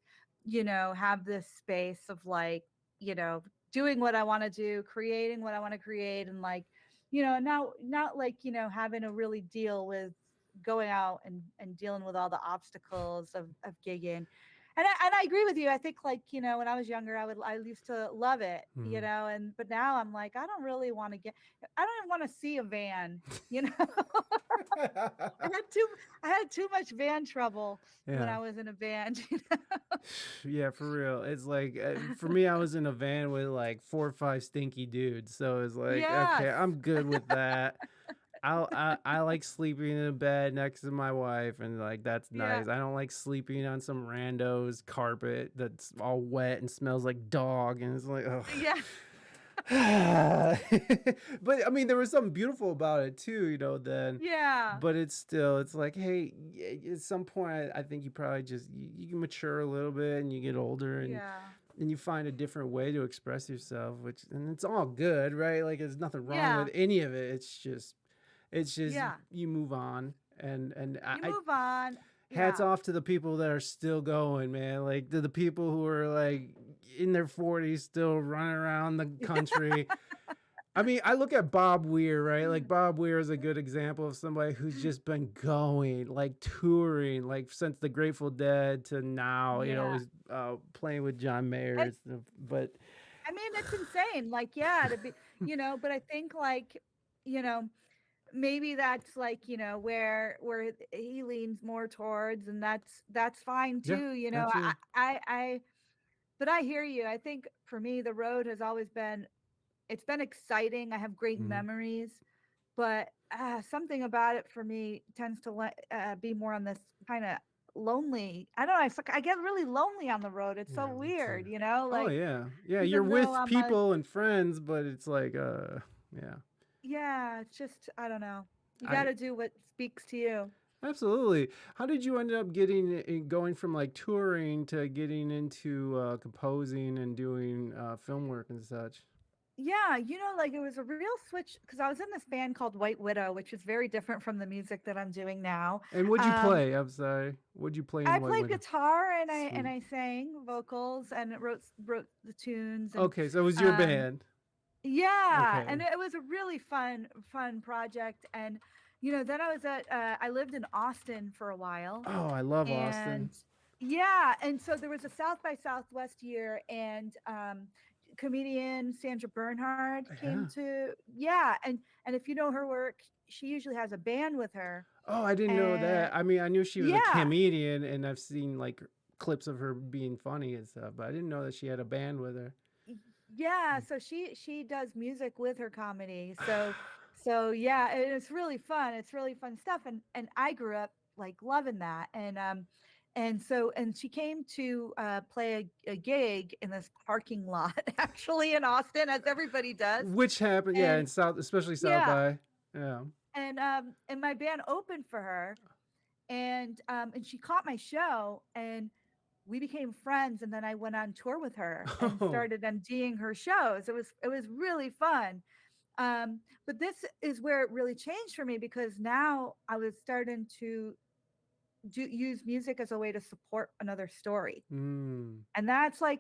have this space of, like, you know, doing what I wanna do, creating what I wanna create, and, like, now not, like, having to really deal with going out and dealing with all the obstacles of gigging. And I agree with you. I think, like, when I was younger, I used to love it, Mhm. and but now I'm like, I don't really wanna I don't even wanna see a van, you know? I had too I had too much van trouble when Yeah. I was in a band, you know? Yeah, for real. It's like for me, I was in a van with like 4 or 5 stinky dudes, so it's like, okay, Yes. I'm good with that. I like sleeping in a bed next to my wife, and like that's Yeah. nice. I don't like sleeping on some rando's carpet that's all wet and smells like dog, and it's like, ugh. Yeah. But I mean, there was something beautiful about it too, then. Yeah. But it's still, it's like, hey, at some point, I think you probably just you mature a little bit and you get older, Yeah. and you find a different way to express yourself, which and it's all good, right? Like there's nothing wrong Yeah. with any of it. It's just Yeah. you move on, and You I move on. hats Yeah. off to the people that are still going, man. Like the people who are like in their 40s still running around the country. I mean, I look at Bob Weir, right? Like Bob Weir is a good example of somebody who's just been going, like touring, like since the Grateful Dead to now. Yeah. He's playing with John Mayer It and stuff. But I mean, it's insane, like, yeah, to be but I think, like, you know, maybe that's, like, where he leans more towards, and that's fine yeah, too, absolutely. but I hear you. I think for me, the road has always been it's been exciting. I have great Hmm. memories, but something about it for me tends to be more on this kind of lonely. I don't know. I get really lonely on the road. It's so Yeah, me too. weird, Oh like yeah, yeah. You're even though with I'm a people and friends, but it's like, yeah. yeah, it's just I don't know. You got I to do what speaks to you. Absolutely. How did you end up going from like touring to getting into composing and doing film work and such? Yeah, like it was a real switch because I was in this band called White Widow, which is very different from the music that I'm doing now. And what'd you Um, play? I'm sorry. What'd you play in I White played Window? guitar and Sweet. I sang vocals and wrote the tunes and Okay, so it was your um band. yeah, and Okay. it was a really fun project. And then I lived in Austin for a while. Oh, I love Austin. And yeah, and so there was a South by Southwest year, and comedian Sandra Bernhard came Yeah. to, yeah, and if you know her work, she usually has a band with her. Oh, I didn't know And that. I mean, I knew she was a yeah, comedian and I've seen like clips of her being funny and stuff, but I didn't know that she had a band with her. y- yeah, so she does music with her comedy. So yeah, it's really fun. It's really fun stuff. And I grew up like loving that. And she came to play a gig in this parking lot actually in Austin, as everybody does. Which happened, yeah, And in South, especially South yeah, by. Yeah. and my band opened for her, and she caught my show, and we became friends. And then I went on tour with her and Oh. started MDing her shows. It was really fun. But this is where it really changed for me, because now I was starting to use music as a way to support another story. Mm. And that's like,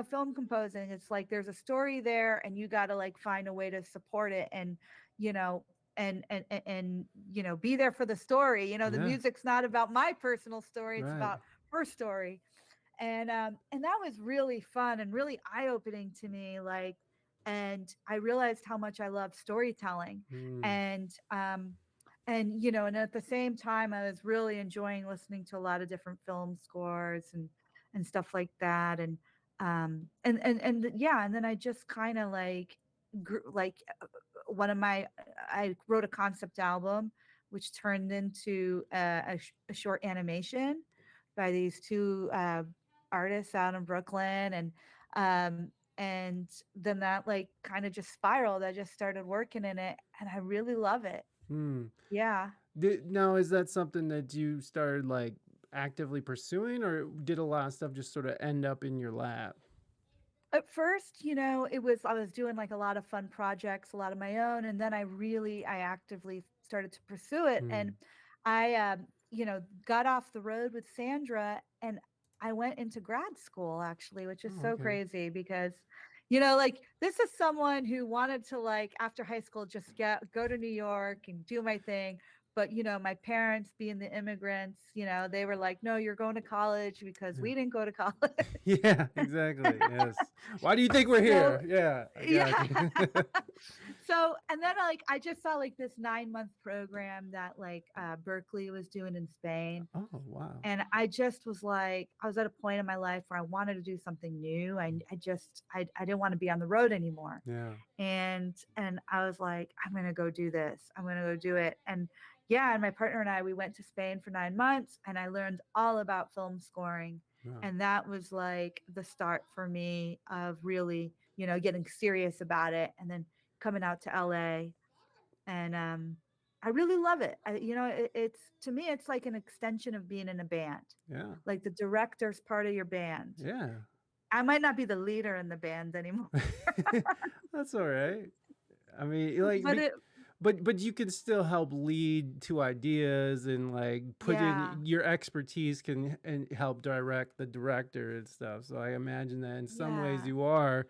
film composing. It's like there's a story there, and you got to like find a way to support it, and you know be there for the story. The Yeah. music's not about my personal story, it's Right. about her story. And that was really fun and really eye-opening to me, like, and I realized how much I love storytelling. Mm. And at the same time, I was really enjoying listening to a lot of different film scores and stuff like that. And yeah, and then I just kind of like grew, like, one of my I wrote a concept album, which turned into a short animation by these two artists out in Brooklyn. And then that like kind of just spiraled. I just started working in it, and I really love it. Mm. Yeah. Now, is that something that you started like? actively pursuing, or did a lot of stuff just sort of end up in your lap? At first, it was I was doing like a lot of fun projects, a lot of my own, and then I actively started to pursue it, and Mm. I, got off the road with Sandra, and I went into grad school actually, which is Oh, so okay. crazy because, like this is someone who wanted to like after high school just get go to New York and do my thing. But my parents being the immigrants, they were like, no, you're going to college because Yeah. we didn't go to college. Yeah, exactly. Yes. Why do you think we're So here? Yeah, I got yeah. you. So and then like I just saw like this 9-month program that like Berkeley was doing in Spain. Oh, wow. And I just was like, I was at a point in my life where I wanted to do something new. I didn't want to be on the road anymore. Yeah. And I was like, I'm gonna go do this. I'm gonna go do it. And yeah, and my partner and I we went to Spain for 9 months and I learned all about film scoring. Wow. And that was like the start for me of really, getting serious about it and then coming out to LA. And I really love it. It's to me it's like an extension of being in a band. Yeah. Like the director's part of your band. Yeah. I might not be the leader in the band anymore, That's all right. I mean, but it but you can still help lead to ideas and like put yeah. in your expertise can and help direct the director and stuff. So I imagine that in some ways Yeah. you are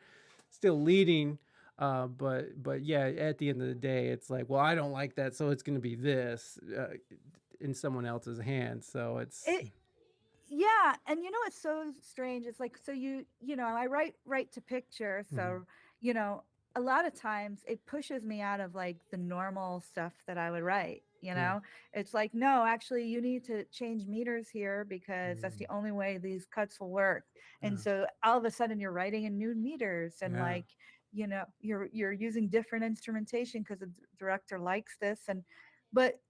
still leading, but yeah, at the end of the day, it's like, well, I don't like that, so it's going to be this in someone else's hands. So it's It Yeah, and it's so strange. It's like so I write to picture, Mhm. so you know, a lot of times it pushes me out of like the normal stuff that I would write. Yeah. It's like, no, actually you need to change meters here because that's Mm. the only way these cuts will work. And Yeah. so all of a sudden you're writing in new meters and Yeah. like, you're using different instrumentation because the director likes this but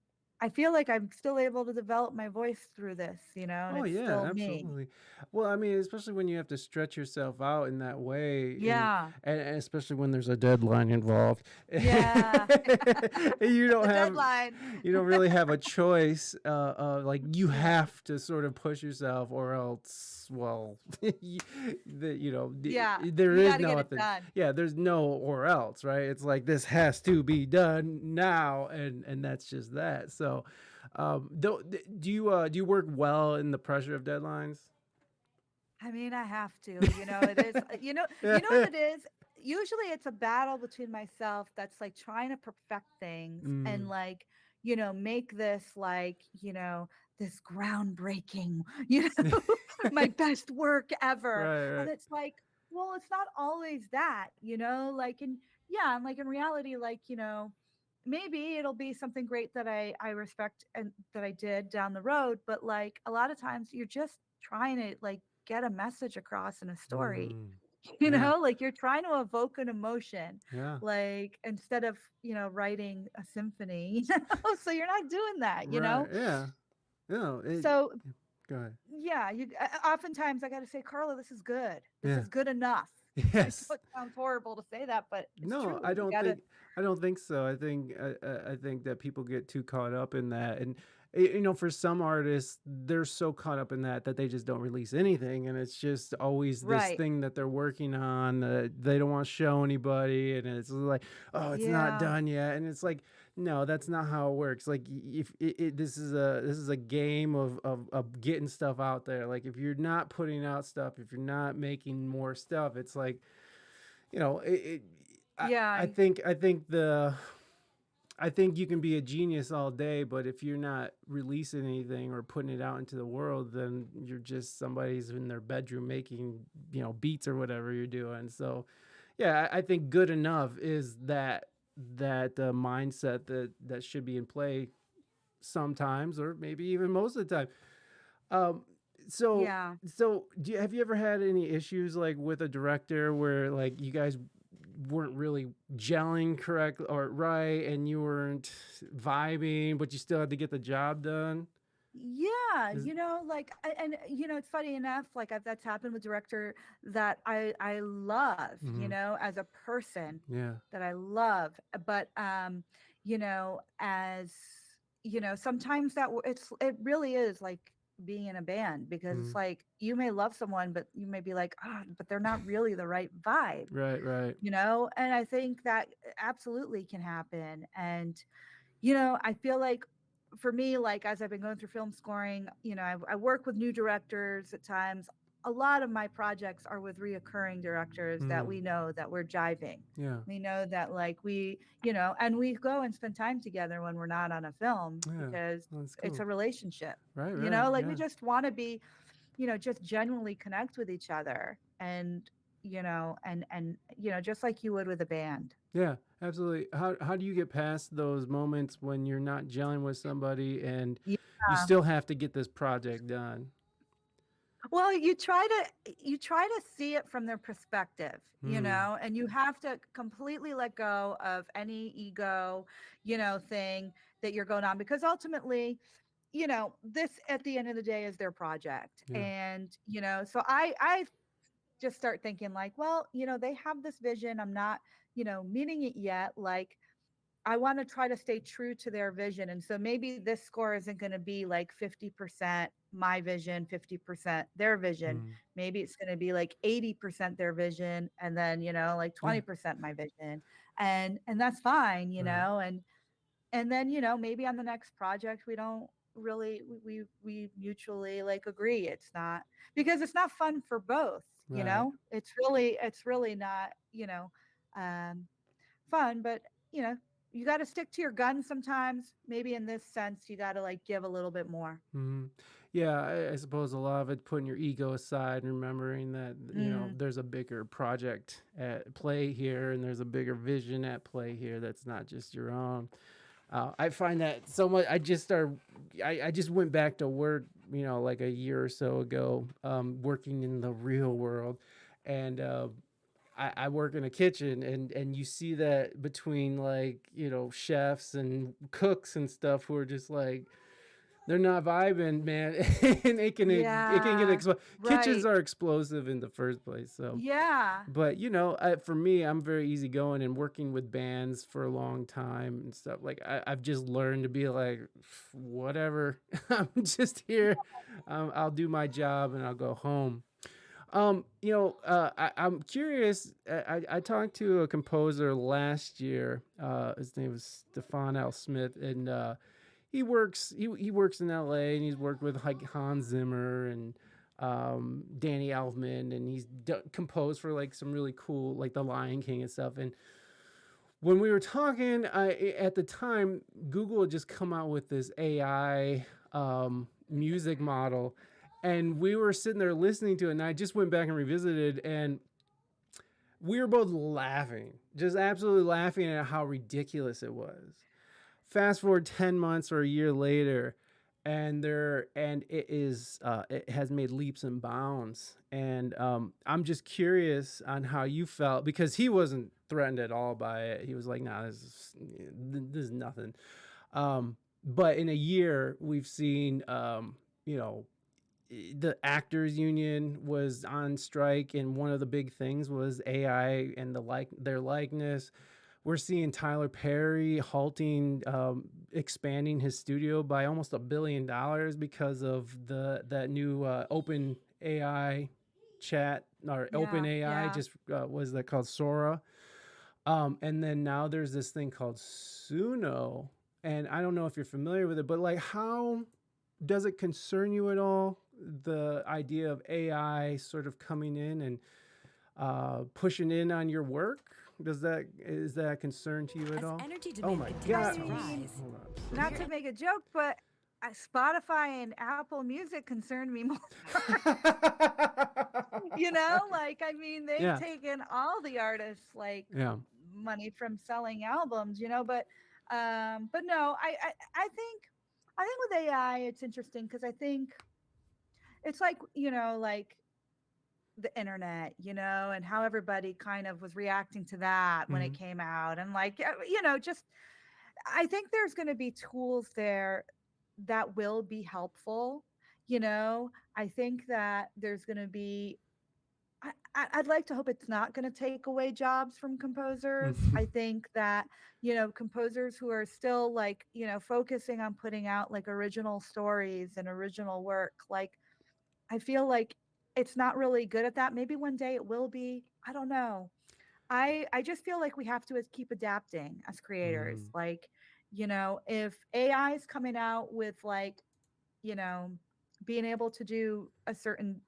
I feel like I'm still able to develop my voice through this, and Oh it's yeah, still me. absolutely. Well, I mean, especially when you have to stretch yourself out in that way, Yeah. and especially when there's a deadline involved, Yeah. and The deadline. you don't really have a choice. Like you Yeah. have to sort of push yourself, or else, well, Yeah. there You is got to get it nothing. done. Yeah, there's no or else, right? It's like this has to be done now, and that's just that. So. Do you work well in the pressure of deadlines? I mean, I have to, it is, you know what it is? Usually it's a battle between myself that's like trying to perfect things and Mm, like, make this like, this groundbreaking, you know, my best work ever. right, And right. it's like, well, it's not always that, like, and yeah, and like in reality, like, maybe it'll be something great that I respect and that I did down the road, but like a lot of times you're just trying to like get a message across in a story. Mm, yeah, Like you're trying to evoke an emotion, yeah, like instead of, writing a symphony. So you're not doing that. right, yeah. No, So go ahead. yeah, oftentimes I got to say, Carla, this is good. This Yeah, is good enough. I yes. know it sounds horrible to say that, but it's No, true. You got to, I don't think so. I think that people get too caught up in that, and for some artists, they're so caught up in that they just don't release anything, and it's just always this right. thing that they're working on that they don't want to show anybody, and it's like, oh, it's not Yeah. done yet, and it's like, no, that's not how it works. Like, if this is a game of getting stuff out there. Like, if you're not putting out stuff, if you're not making more stuff, it's like, you know, Yeah. I think you can be a genius all day, but if you're not releasing anything or putting it out into the world, then you're just somebody's in their bedroom making, beats or whatever you're doing. So, yeah, I think good enough is that mindset that should be in play sometimes, or maybe even most of the time. Um, so Yeah. have you ever had any issues like with a director where like you guys weren't really gelling correct or right, and you weren't vibing, but you still had to get the job done? Yeah, Is like, and it's funny enough, like that's happened with director that I love, Mhm. as a person Yeah. that I love, but as sometimes it really is like being in a band because it's Mm. like you may love someone, but you may be like, oh, but they're not really the right vibe, Right, right. And I think that absolutely can happen. And I feel like for me, like as I've been going through film scoring, I work with new directors at times. A lot of my projects are with reoccurring directors that Mm. we know that we're jiving. Yeah. We know that like and we go and spend time together when we're not on a film Yeah. because That's it's cool. a relationship. Right, right. Like we Yeah. just want to be, just genuinely connect with each other and just like you would with a band. Yeah, absolutely. How do you get past those moments when you're not gelling with somebody and Yeah. you still have to get this project done? Well, you try to see it from their perspective, Mm. and you have to completely let go of any ego, thing that you're going on because ultimately, this at the end of the day is their project. Yeah. And, so I just start thinking like, well, they have this vision. I'm not, meeting it yet. Like I want to try to stay true to their vision. And so maybe this score isn't going to be like 50% my vision, 50% their vision. Mm. Maybe it's going to be like 80% their vision and then, like Yeah. 20% my vision. And that's fine, Right. and then, maybe on the next project we don't really we mutually like agree it's not because it's not fun for both, Right. it's really not, um fun, but you know, you got to stick to your guns sometimes. Maybe in this sense, you got to like give a little bit more. Hmm. Yeah, I suppose a lot of it putting your ego aside and remembering that Mm, there's a bigger project at play here, and there's a bigger vision at play here that's not just your own. I find that so much. I just went back to work, like a year or so ago, working in the real world, and I work in a kitchen, and you see that between like chefs and cooks and stuff who are just like they're not vibing, man. And it can get yeah, kitchens right. are explosive in the first place. So, Yeah. but for me, I'm very easygoing and working with bands for a long time and stuff. Like I've just learned to be like, whatever. I'm just here. I'll do my job and I'll go home. I'm curious. I talked to a composer last year. His name was Stefan L. Smith, and he works in L.A. and he's worked with like Hans Zimmer and Danny Elfman, and he's composed for like some really cool like The Lion King and stuff. And when we were talking, at the time Google had just come out with this AI music model, and we were sitting there listening to it, and I just went back and revisited, and we were both laughing, just absolutely laughing at how ridiculous it was. Fast forward 10 months or a year later, and it has made leaps and bounds. And I'm just curious on how you felt, because he wasn't threatened at all by it. He was like, nah, this is nothing. But in a year we've seen, you know the actors union was on strike, and one of the big things was AI and their likeness. We're seeing Tyler Perry halting, expanding his studio by almost $1 billion because of that new open AI chat, or open Yeah. AI, Yeah. just what is that called, Sora. And then now there's this thing called Suno, and I don't know if you're familiar with it, but like, how does it concern you at all, the idea of AI sort of coming in and pushing in on your work? Is that a concern to you at As all? energy Oh demand my continues god! to I mean, rise, Hold on. not we're to make a joke, but Spotify and Apple Music concerned me more. Like I mean, they've Yeah, taken all the artists like yeah. money from selling albums, but no, I think with AI it's interesting because I think it's like, like the internet, and how everybody kind of was reacting to that when it Hmm. came out. And like, just I think there's going to be tools there that will be helpful. I think that there's going to be I'd like to hope it's not going to take away jobs from composers. I Mhm. think that, composers who are still like, focusing on putting out like original stories and original work, like I feel like it's not really good at that. Maybe one day it will be. I don't know. I just feel like we have to keep adapting as creators. Mm. Like, if AI is coming out with like, you know, being able to do a certain,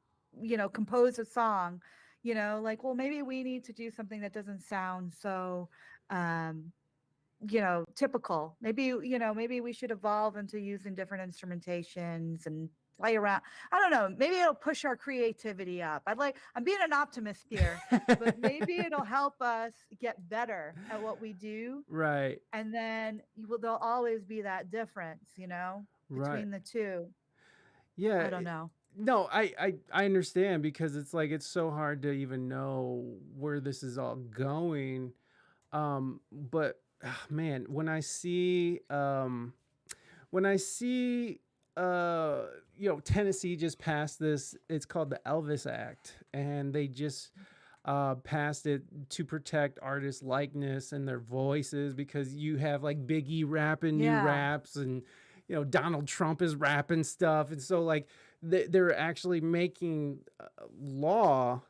compose a song, like, well, maybe we need to do something that doesn't sound so, um, typical. Maybe, maybe we should evolve into using different instrumentations and play around. I don't know. Maybe it'll push our creativity up. I'm being an optimist here, but maybe it'll help us get better at what we do. Right. And then there'll always be that difference, Right. between the two. Yeah. I don't know. No, I understand because it's like it's so hard to even know where this is all going. But man, when I see Tennessee just passed this, it's called the Elvis Act, and they just passed it to protect artists' likeness and their voices because you have like Biggie rapping new Yeah. raps and Donald Trump is rapping stuff, and so like they're actually making law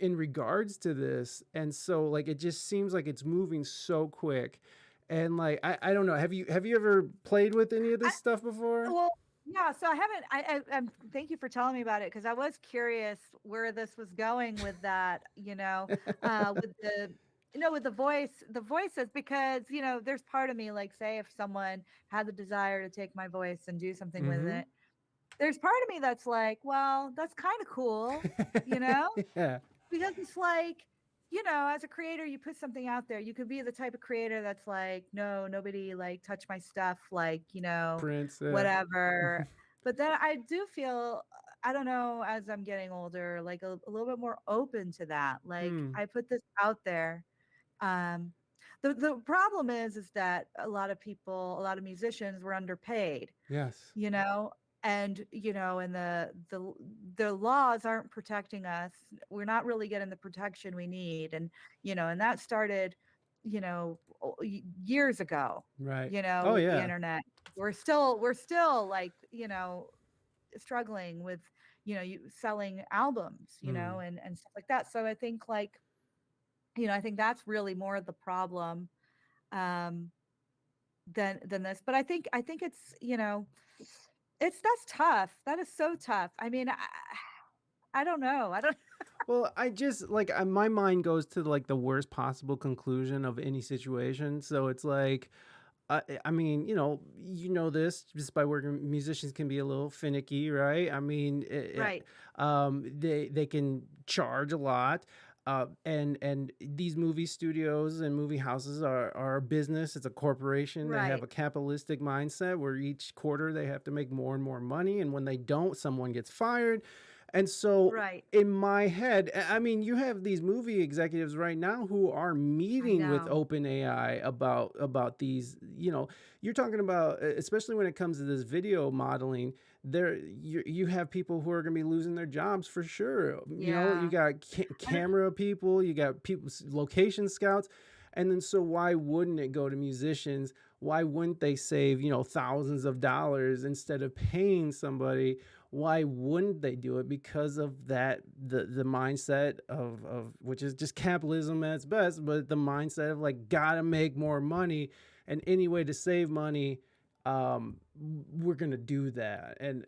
in regards to this, and so like it just seems like it's moving so quick, and like I don't know, have you ever played with any of I this stuff before? Well, yeah, so I haven't thank you for telling me about it because I was curious where this was going with that, with the with the voices because, there's part of me like say if someone had the desire to take my voice and do something with Mm-hmm. it, there's part of me that's like, well, that's kind of cool, you know? Yeah. Because it's like, as a creator, you put something out there. You could be the type of creator that's like, no, nobody like touch my stuff, like, Prince. whatever. But then I do feel, I don't know, as I'm getting older, like a little bit more open to that. Like Hmm. I put this out there. Um, the problem is that a lot of people, a lot of musicians were underpaid, Yes. you know and and the laws aren't protecting us. We're not really getting the protection we need, and that started years ago, Right. Oh with the yeah. internet. We're still like struggling with you selling albums, Hmm. and stuff like that. So I think like I think that's really more of the problem, um than this. But I think it's that's tough. That is so tough. I mean, I don't know. I don't. Well, I just like my mind goes to like the worst possible conclusion of any situation. So it's like, I mean, this just by working. Musicians can be a little finicky, right? I mean, Right. they can charge a lot. And these movie studios and movie houses are a business. It's a corporation. They have Right. a capitalistic mindset where each quarter they have to make more and more money, and when they don't, someone gets fired. And so Right. in my head, I mean, you have these movie executives right now who are I meeting with know. OpenAI about these. You're talking about, especially when it comes to this video modeling. You have people who are going to be losing their jobs for sure. You Yeah. got And camera people, you got people, location scouts, and then so why wouldn't it go to musicians? Why wouldn't they save thousands of dollars instead of paying somebody? Why wouldn't they do it? Because of the mindset of which is just capitalism at its best, but the mindset of like gotta make more money, and any way to save money, um we're gonna do that, and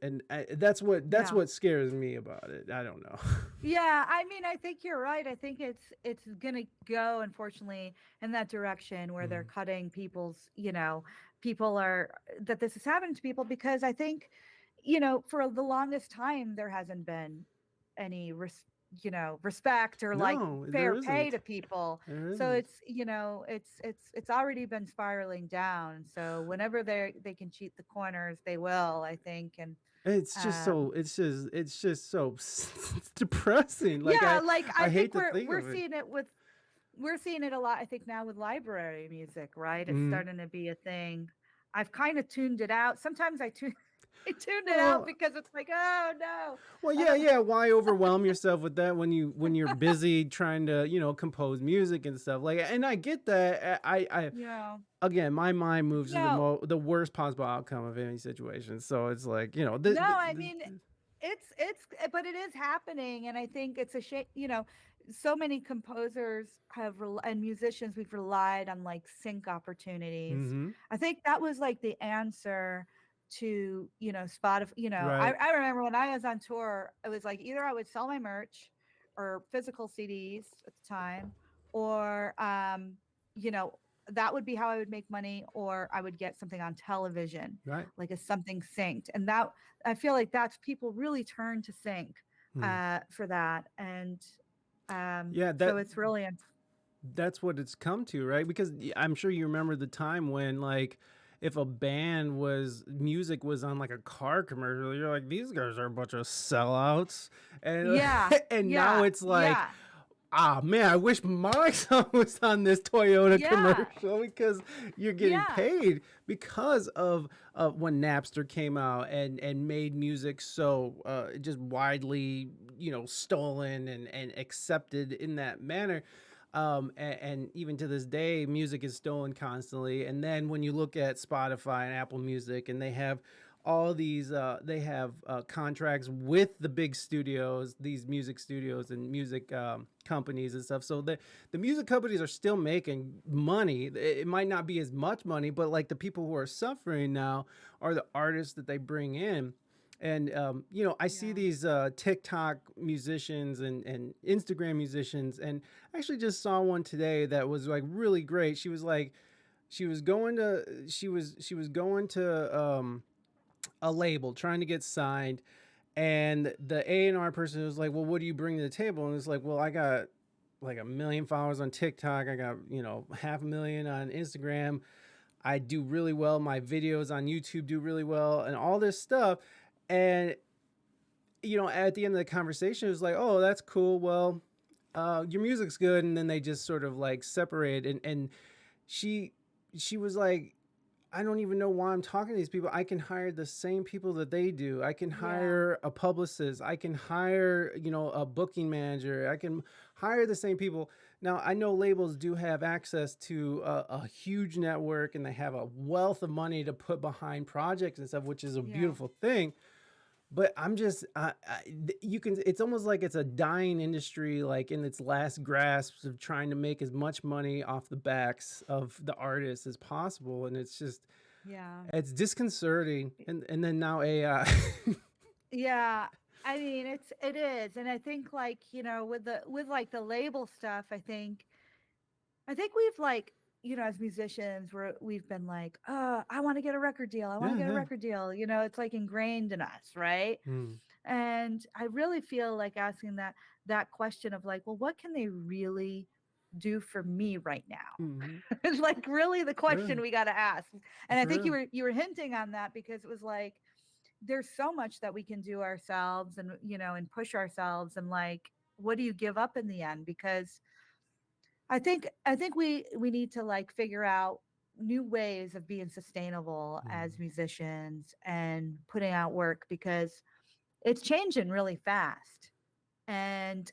that's yeah. what scares me about it. I don't know. Yeah, I mean, I think you're right. I think it's gonna go, unfortunately, in that direction where they're Mm. cutting people are that this is happening to people because I think, for the longest time there hasn't been any respect or like No, there fair pay isn't. to people. There So isn't. it's already been spiraling down. So whenever they can cheat the corners, they will, I think. And um It's just so depressing. Like yeah, like I I hate think to we're think we're of it. seeing it with we're seeing it a lot, I think, now with library music, right? It's Mm. starting to be a thing. I've kind of tuned it out. Sometimes I tune. I tuned it out Well, because it's like, oh no, well, I yeah, don't. yeah. Why overwhelm yourself with that when you're busy trying to compose music and stuff like? And I get that. I You know, again, my mind moves to no, the worst possible outcome of any situation. So it's like no. I mean, but it is happening, and I think it's a shame. So many composers and musicians, we've relied on like sync opportunities. mm-hmm. I think that was like the answer to Spotify. I, Right, I remember when I was on tour, it was like either I would sell my merch or physical CDs at the time, or you know that would be how I would make money, or I would get something on television, right. like a something synced, and that I feel like that's people really turn to sync Hmm. for that, and Yeah, so it's really that's what it's come to, right? Because I'm sure you remember the time when, like, if a band was music was on like a car commercial, you're like, these guys are a bunch of sellouts, and yeah, and now yeah, it's like, yeah, ah man, I wish my song was on this Toyota yeah, commercial because you're getting yeah, paid because of when Napster came out and made music so just widely stolen and accepted in that manner. And even to this day, music is stolen constantly. And then when you look at Spotify and Apple Music, and they have all these contracts with the big studios, these music studios and music companies and stuff. So the music companies are still making money. It might not be as much money, but like the people who are suffering now are the artists that they bring in. And I see yeah, these TikTok musicians and Instagram musicians, and I actually just saw one today that was like really great. She was like, she was going to a label trying to get signed, and the A&R person was like, well, what do you bring to the table? And it's like, well, I got like 1 million followers on TikTok, I got 500,000 on Instagram, I do really well, my videos on YouTube do really well, and all this stuff. And at the end of the conversation, it was like, oh, that's cool, well, your music's good. And then they just sort of like separate, and she she was like, I don't even know why I'm talking to these people. I can hire the same people that they do. I can yeah, hire a publicist. I can hire, a booking manager. I can hire the same people. Now, I know labels do have access to a huge network, and they have a wealth of money to put behind projects and stuff, which is a yeah, beautiful thing. But I'm just, you can, it's almost like it's a dying industry, like in its last grasps of trying to make as much money off the backs of the artists as possible. And it's just, yeah. it's disconcerting. And then now AI. Yeah, I mean, it is, and I think like with like the label stuff, I think we've like as musicians we've been like, I want to get a record deal, I want to Yeah, get a yeah. record deal. It's like ingrained in us, right? Mm, And I really feel like asking that question of like, well, what can they really do for me right now? mm-hmm. It's like really the question Really, we got to ask. And I for think you real. were you were hinting on that because it was like there's so much that we can do ourselves and and push ourselves, and like what do you give up in the end? Because I think we need to like figure out new ways of being sustainable as Mm, musicians and putting out work because it's changing really fast. And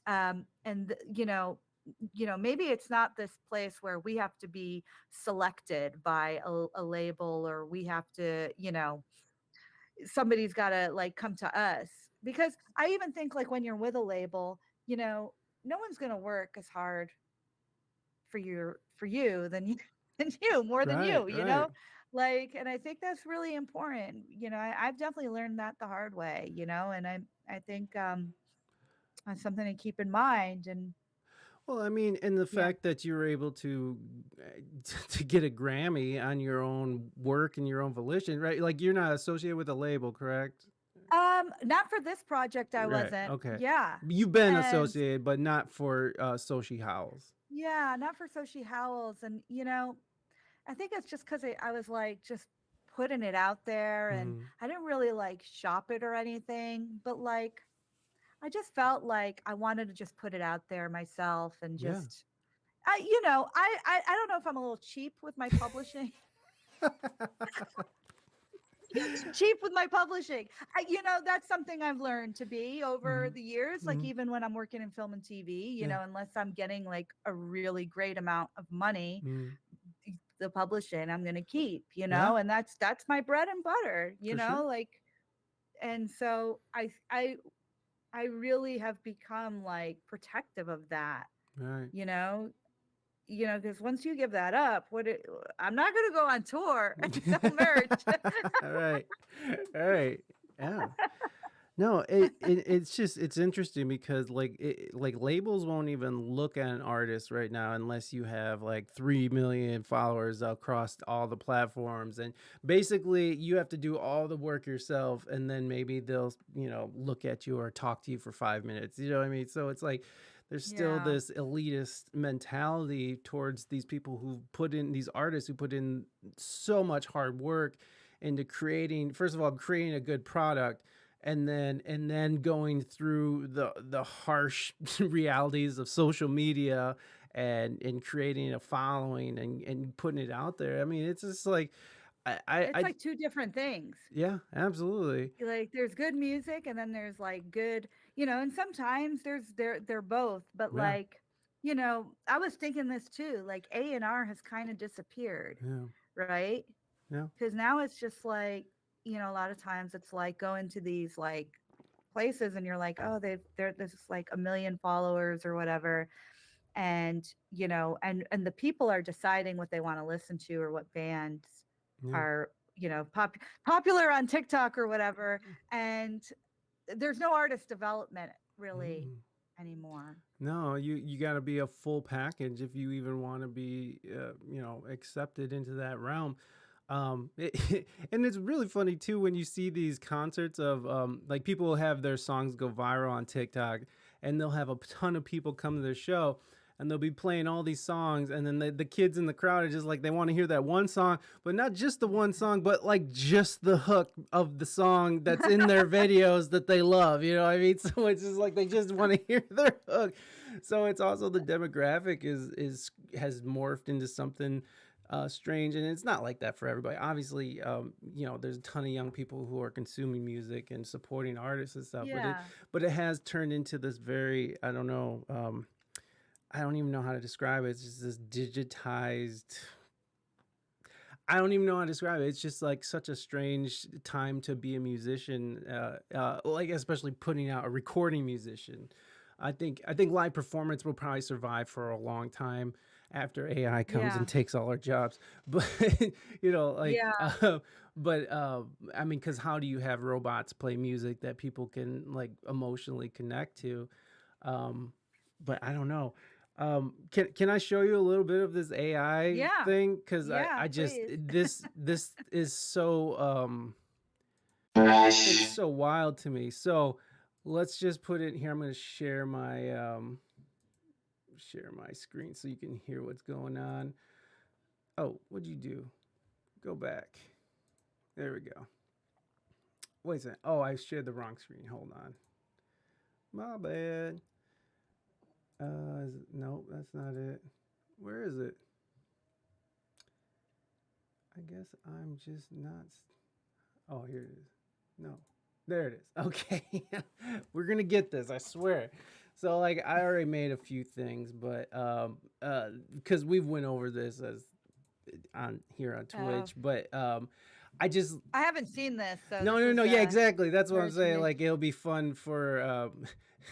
maybe it's not this place where we have to be selected by a label, or we have to somebody's got to like come to us, because I even think like when you're with a label, no one's going to work as hard for you than you than you more than right, right. like. And I think that's really important. I've definitely learned that the hard way, and I think that's something to keep in mind. And Well, I mean, and the yeah. fact that you were able to to get a Grammy on your own work and your own volition, right? Like you're not associated with a label, correct? Not for this project, I Right. wasn't. Okay. Yeah. You've been And associated, but not for Sochi Howells. yeah, not for Sochi Howells. And I think it's just because I was like just putting it out there, and Hmm. I didn't really like shop it or anything, but like I just felt like I wanted to just put it out there myself and Yeah. just I don't know if I'm a little cheap with my publishing. cheap with my publishing. That's something I've learned to be over Mhm. the years. Like Mhm. even when I'm working in film and TV, Yeah. unless I'm getting like a really great amount of money, Mm. the publishing I'm going to keep, Yeah, and that's my bread and butter, for sure. like, and so I really have become like protective of that, Right. you know, because once you give that up, I'm not going to go on tour and sell merch. All right. All right. Yeah. No, it's just it's interesting because like labels won't even look at an artist right now unless you have like 3 million followers across all the platforms, and basically you have to do all the work yourself, and then maybe they'll look at you or talk to you for 5 minutes. You know what I mean? So it's like there's still Yeah. this elitist mentality towards these people who put in these artists who put in so much hard work into creating, first of all, creating a good product, and then going through the harsh realities of social media, and creating a following, and putting it out there. I mean, it's just like It's I like two different things. yeah, absolutely. Like there's good music and then there's like good, and sometimes they're both, but Yeah, like, I was thinking this too, like A&R has kind of disappeared, yeah, right? yeah, Because now it's just like, a lot of times it's like going to these like places and you're like, oh, there's like a million followers or whatever, and and the people are deciding what they want to listen to or what bands yeah. are popular on TikTok or whatever, and there's no artist development really Mm. anymore. No, you got to be a full package if you even want to be, accepted into that realm. And it's really funny too when you see these concerts of like people will have their songs go viral on TikTok, and they'll have a ton of people come to their show, and they'll be playing all these songs, and then the kids in the crowd are just like they want to hear that one song, but not just the one song, but like just the hook of the song that's in their videos that they love. You know what I mean? So it's just like they just want to hear their hook. So it's also the demographic is has morphed into something strange, and it's not like that for everybody. Obviously, there's a ton of young people who are consuming music and supporting artists and stuff, Yeah. but it has turned into this very, I don't know, I don't even know how to describe it. It's just this digitized. I don't even know how to describe it. It's just like such a strange time to be a musician, like especially putting out a recording musician. I think live performance will probably survive for a long time after AI comes Yeah. and takes all our jobs. But like, Yeah. but I mean, because how do you have robots play music that people can like emotionally connect to? Um, but I don't know. Can I show you a little bit of this AI Yeah. thing? Because Yeah, I just please. this is so it's so wild to me. So let's just put it here. I'm gonna share my screen so you can hear what's going on. Oh, what'd you do? Go back. There we go. Wait a second. Oh, I shared the wrong screen. Hold on. My bad. Nope, that's not it. Where is it? I guess I'm just not. Oh, here it is. No, there it is. Okay, we're gonna get this. I swear. So like, I already made a few things, but because we've went over this as on here on Oh, Twitch, but I just I haven't seen this, so no, this no, is no. Yeah, exactly. That's what I'm hard to saying. me. Like, it'll be fun for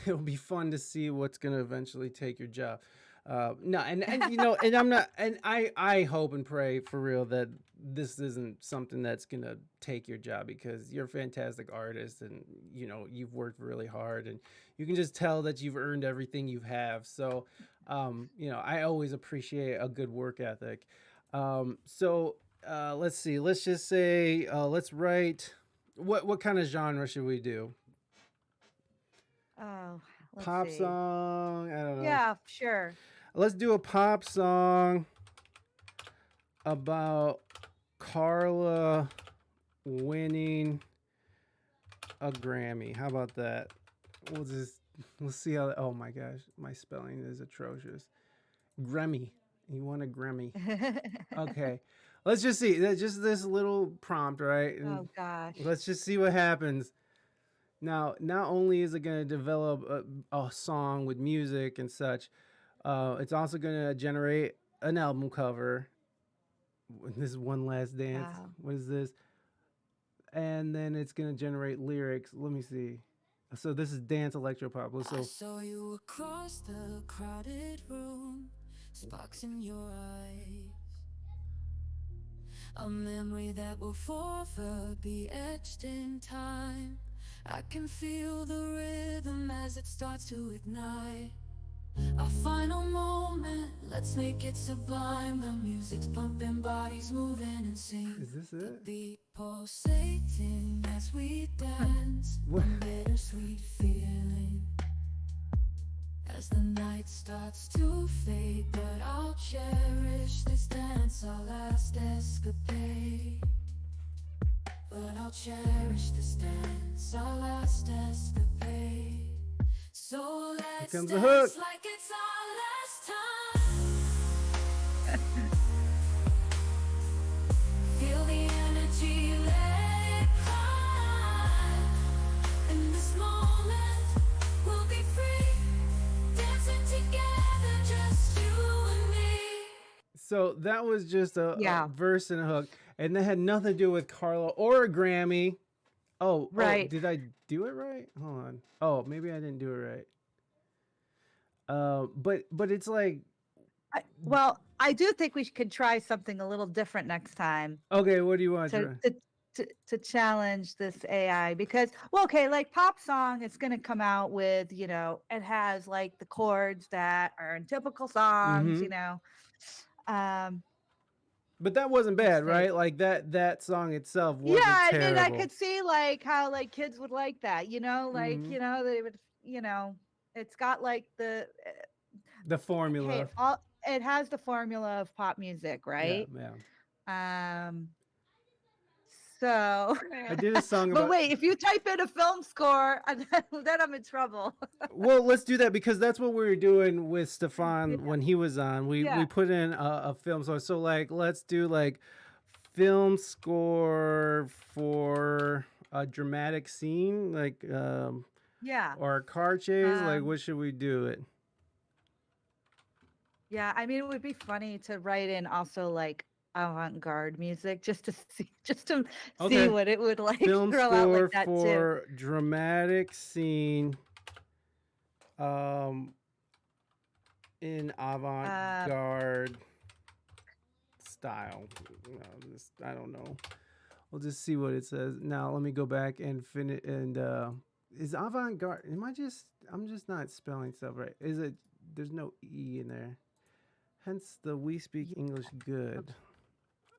it'll be fun to see what's gonna eventually take your job. No, and I'm not, and I hope and pray for real that this isn't something that's gonna take your job, because you're a fantastic artist, and you've worked really hard, and you can just tell that you've earned everything you have. So, I always appreciate a good work ethic. So let's see. Let's just say let's write. What kind of genre should we do? Oh, let's Pop see. song? I don't know. Yeah, sure. Let's do a pop song about Carla winning a Grammy. How about that? We'll just we'll see how. Oh my gosh, my spelling is atrocious. Grammy. He won a Grammy. Okay. Let's just see. Just this little prompt, right? And Oh gosh. let's just see what happens. Now, not only is it going to develop a song with music and such, it's also going to generate an album cover. This is One Last Dance. Wow. What is this? And then it's going to generate lyrics. Let me see. So this is dance electropop. I So saw you across the crowded room, sparks in your eyes. A memory that will forever be etched in time. I can feel the rhythm as it starts to ignite. Our final moment, let's make it sublime. The music's pumping, bodies moving and sing. is this The it? beat pulsating as we dance. What? A bittersweet feeling as the night starts to fade. But I'll cherish this dance, our last escapade. But I'll cherish this dance, our last escapade. So let's comes the hook. dance like it's our last time. Feel the energy, let it climb. In this moment, we'll be free, dancing together, just you and me. So that was just a Yeah. verse and a hook, and that had nothing to do with Carla or a Grammy. Oh, Right. did I do it right? Hold on. Oh, maybe I didn't do it right. But it's like, Well, I do think we could try something a little different next time okay, what do you want to to try? to to challenge this AI because well, okay, like pop song, it's gonna come out with, it has like the chords that are in typical songs, Mm-hmm. Um, But that wasn't let's bad, see. right? Like that song itself Yeah, wasn't I mean, I terrible. could see like how like kids would like that, Mm-hmm. they would, it's got like The hey, formula. it has the formula of pop music, Yeah, right? yeah. Um, so, I did a song but about. wait, if you type in a film score, then I'm in trouble. Well, let's do that because that's what we were doing with Stefan Yeah, when he was on. We yeah, put in a film score. So like, let's do like film score for a dramatic scene, like yeah. or a car chase. Like, Um, what should we do it? yeah, I mean, it would be funny to write in also like avant-garde music just to see Okay, what it would like film throw out like score that too. for dramatic scene. Um, in Uh, avant-garde style. I don't know. We'll just see what it says. Now let me go back and finish. And is avant-garde? I'm just not spelling stuff right. Is it? There's no e in there. Hence the we speak yeah. English good. Okay.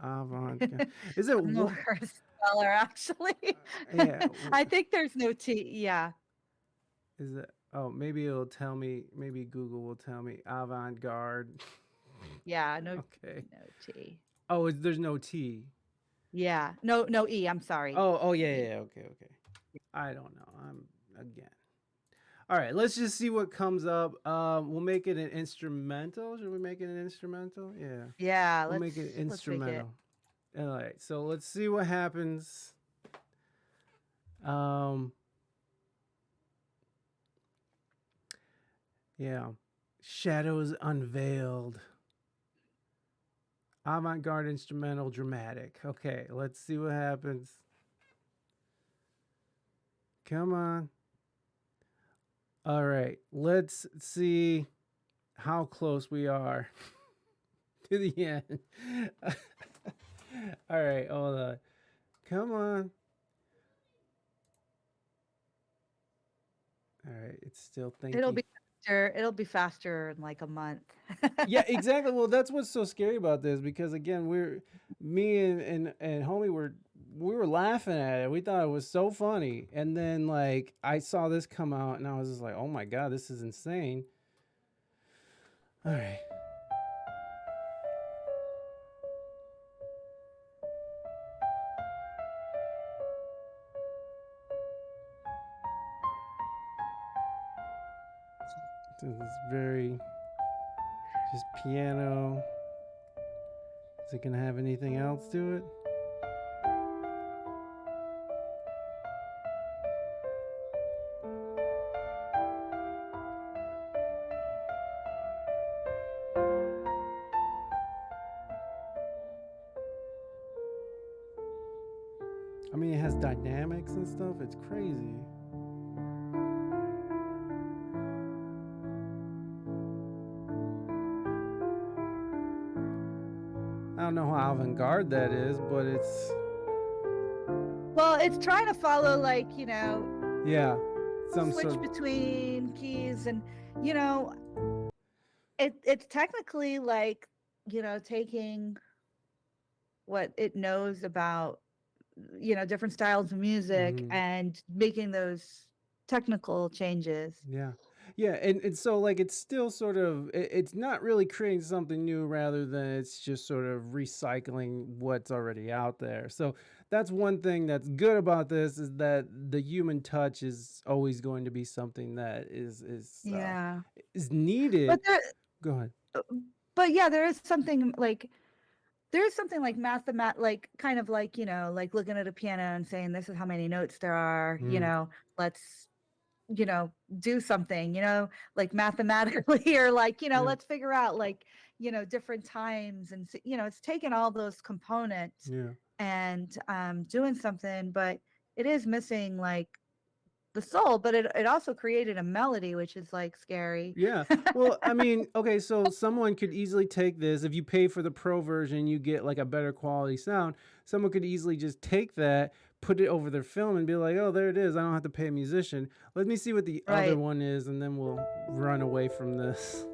Avant-garde. Is it I'm the what? worst speller, actually. Yeah. I think there's no T. Yeah. Is it? Oh, maybe it'll tell me. Maybe Google will tell me avant-garde. Yeah. No, Okay. no T. Oh, there's no T. Yeah. No, no E. I'm sorry. Oh No yeah, E. yeah, okay, okay. I don't know. I'm again. All right, let's just see what comes up. We'll make it an instrumental. Should we make it an instrumental? Yeah, Yeah. we'll make it Let's make it. instrumental. All right, so let's see what happens. Um, yeah, shadows unveiled. Avant-garde instrumental dramatic. Okay, let's see what happens. Come on. All right, let's see how close we are to the end. All right, hold on. Come on. All right, it's still It'll thinking. be faster. It'll be faster in like a month. Yeah, exactly. Well, that's what's so scary about this because again, me and homie we were laughing at it. We thought it was so funny, and then like I saw this come out, and I was just like, oh my god, this is insane. All right. This is very just piano. Is it gonna have anything else to it? I mean, it has dynamics and stuff. It's crazy. I don't know how avant-garde that is, but it's Well, it's trying to follow like, yeah, some switch sort of between keys and you know, it's technically like, taking what it knows about, different styles of music mhm. and making those technical changes. Yeah. Yeah, and so like it's still sort of it's not really creating something new rather than it's just sort of recycling what's already out there. So that's one thing that's good about this is that the human touch is always going to be something that Yeah. is needed. But there Go ahead. uh, but yeah, there's something like like kind of like, like looking at a piano and saying this is how many notes there are, Mm, let's you know do something, like mathematically or like, yeah. let's figure out like, different times and it's taking all those components Yeah. and doing something, but it is missing like the soul, but it also created a melody which is like scary. Yeah. Well, I mean, okay, so someone could easily take this. If you pay for the pro version, you get like a better quality sound. Someone could easily just take that, put it over their film, and be like, oh, there it is. I don't have to pay a musician. Let me see what the other Right. one is, and then we'll run away from this.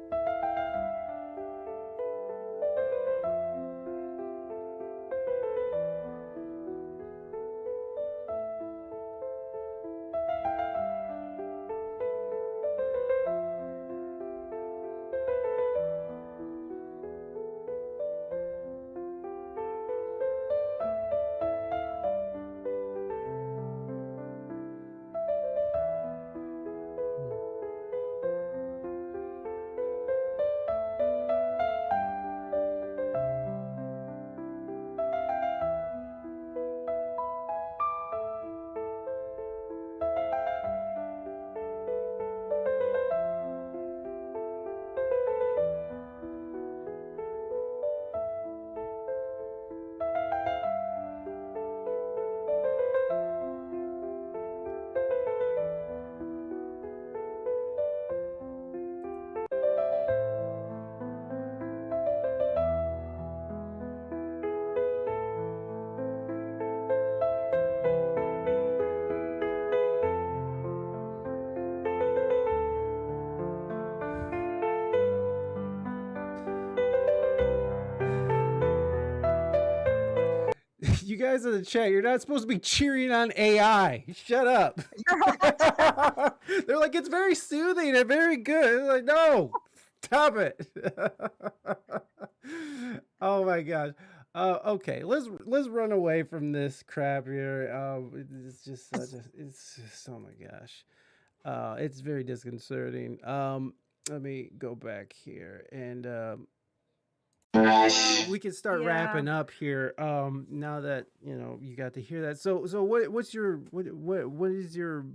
Hmm. You guys in the chat, you're not supposed to be cheering on AI. Shut up. They're like, it's very soothing and very good. It's like, no, stop it. Oh my gosh. Okay, let's run away from this crap here. It's just such a it's just, oh my gosh. It's very disconcerting. Let me go back here and we can start Yeah. wrapping up here. Now that you got to hear that. So what's your what is your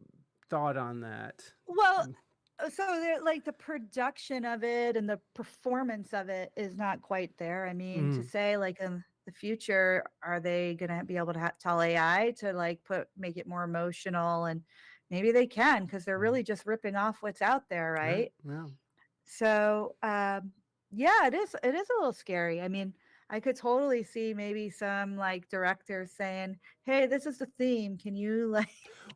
thought on that? Well, so like the production of it and the performance of it is not quite there. I mean, to Mm, say like in the future, are they going to be able to tell AI to like make it more emotional? And maybe they can because they're mm, really just ripping off what's out there, right. right? Yeah. So, yeah, it is a little scary. I mean, I could totally see maybe some like directors saying, "Hey, this is the theme. Can you like?"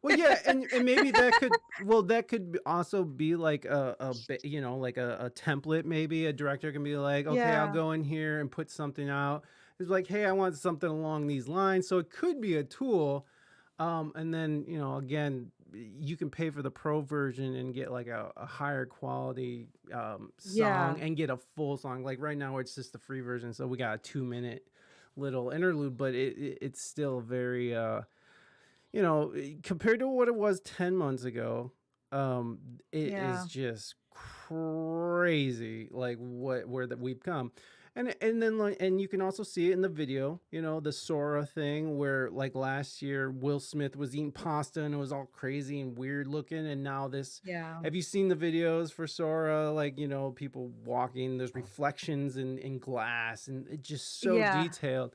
Well, yeah, and maybe that could also be like like a template. Maybe a director can be like, okay, I'll Yeah, go in here and put something out. It's like, hey, I want something along these lines. So it could be a tool. And then again, you can pay for the pro version and get like a higher quality song yeah, and get a full song. Like right now, it's just the free version, so we got a 2 minute little interlude, but it's still very compared to what it was 10 months ago, um, it is Yeah. just crazy, like where that we've come. And then like, and you can also see it in the video, the Sora thing where like last year Will Smith was eating pasta and it was all crazy and weird looking, and now this. Yeah. Have you seen the videos for Sora? Like, people walking, there's reflections in glass, and it's just so Yeah. detailed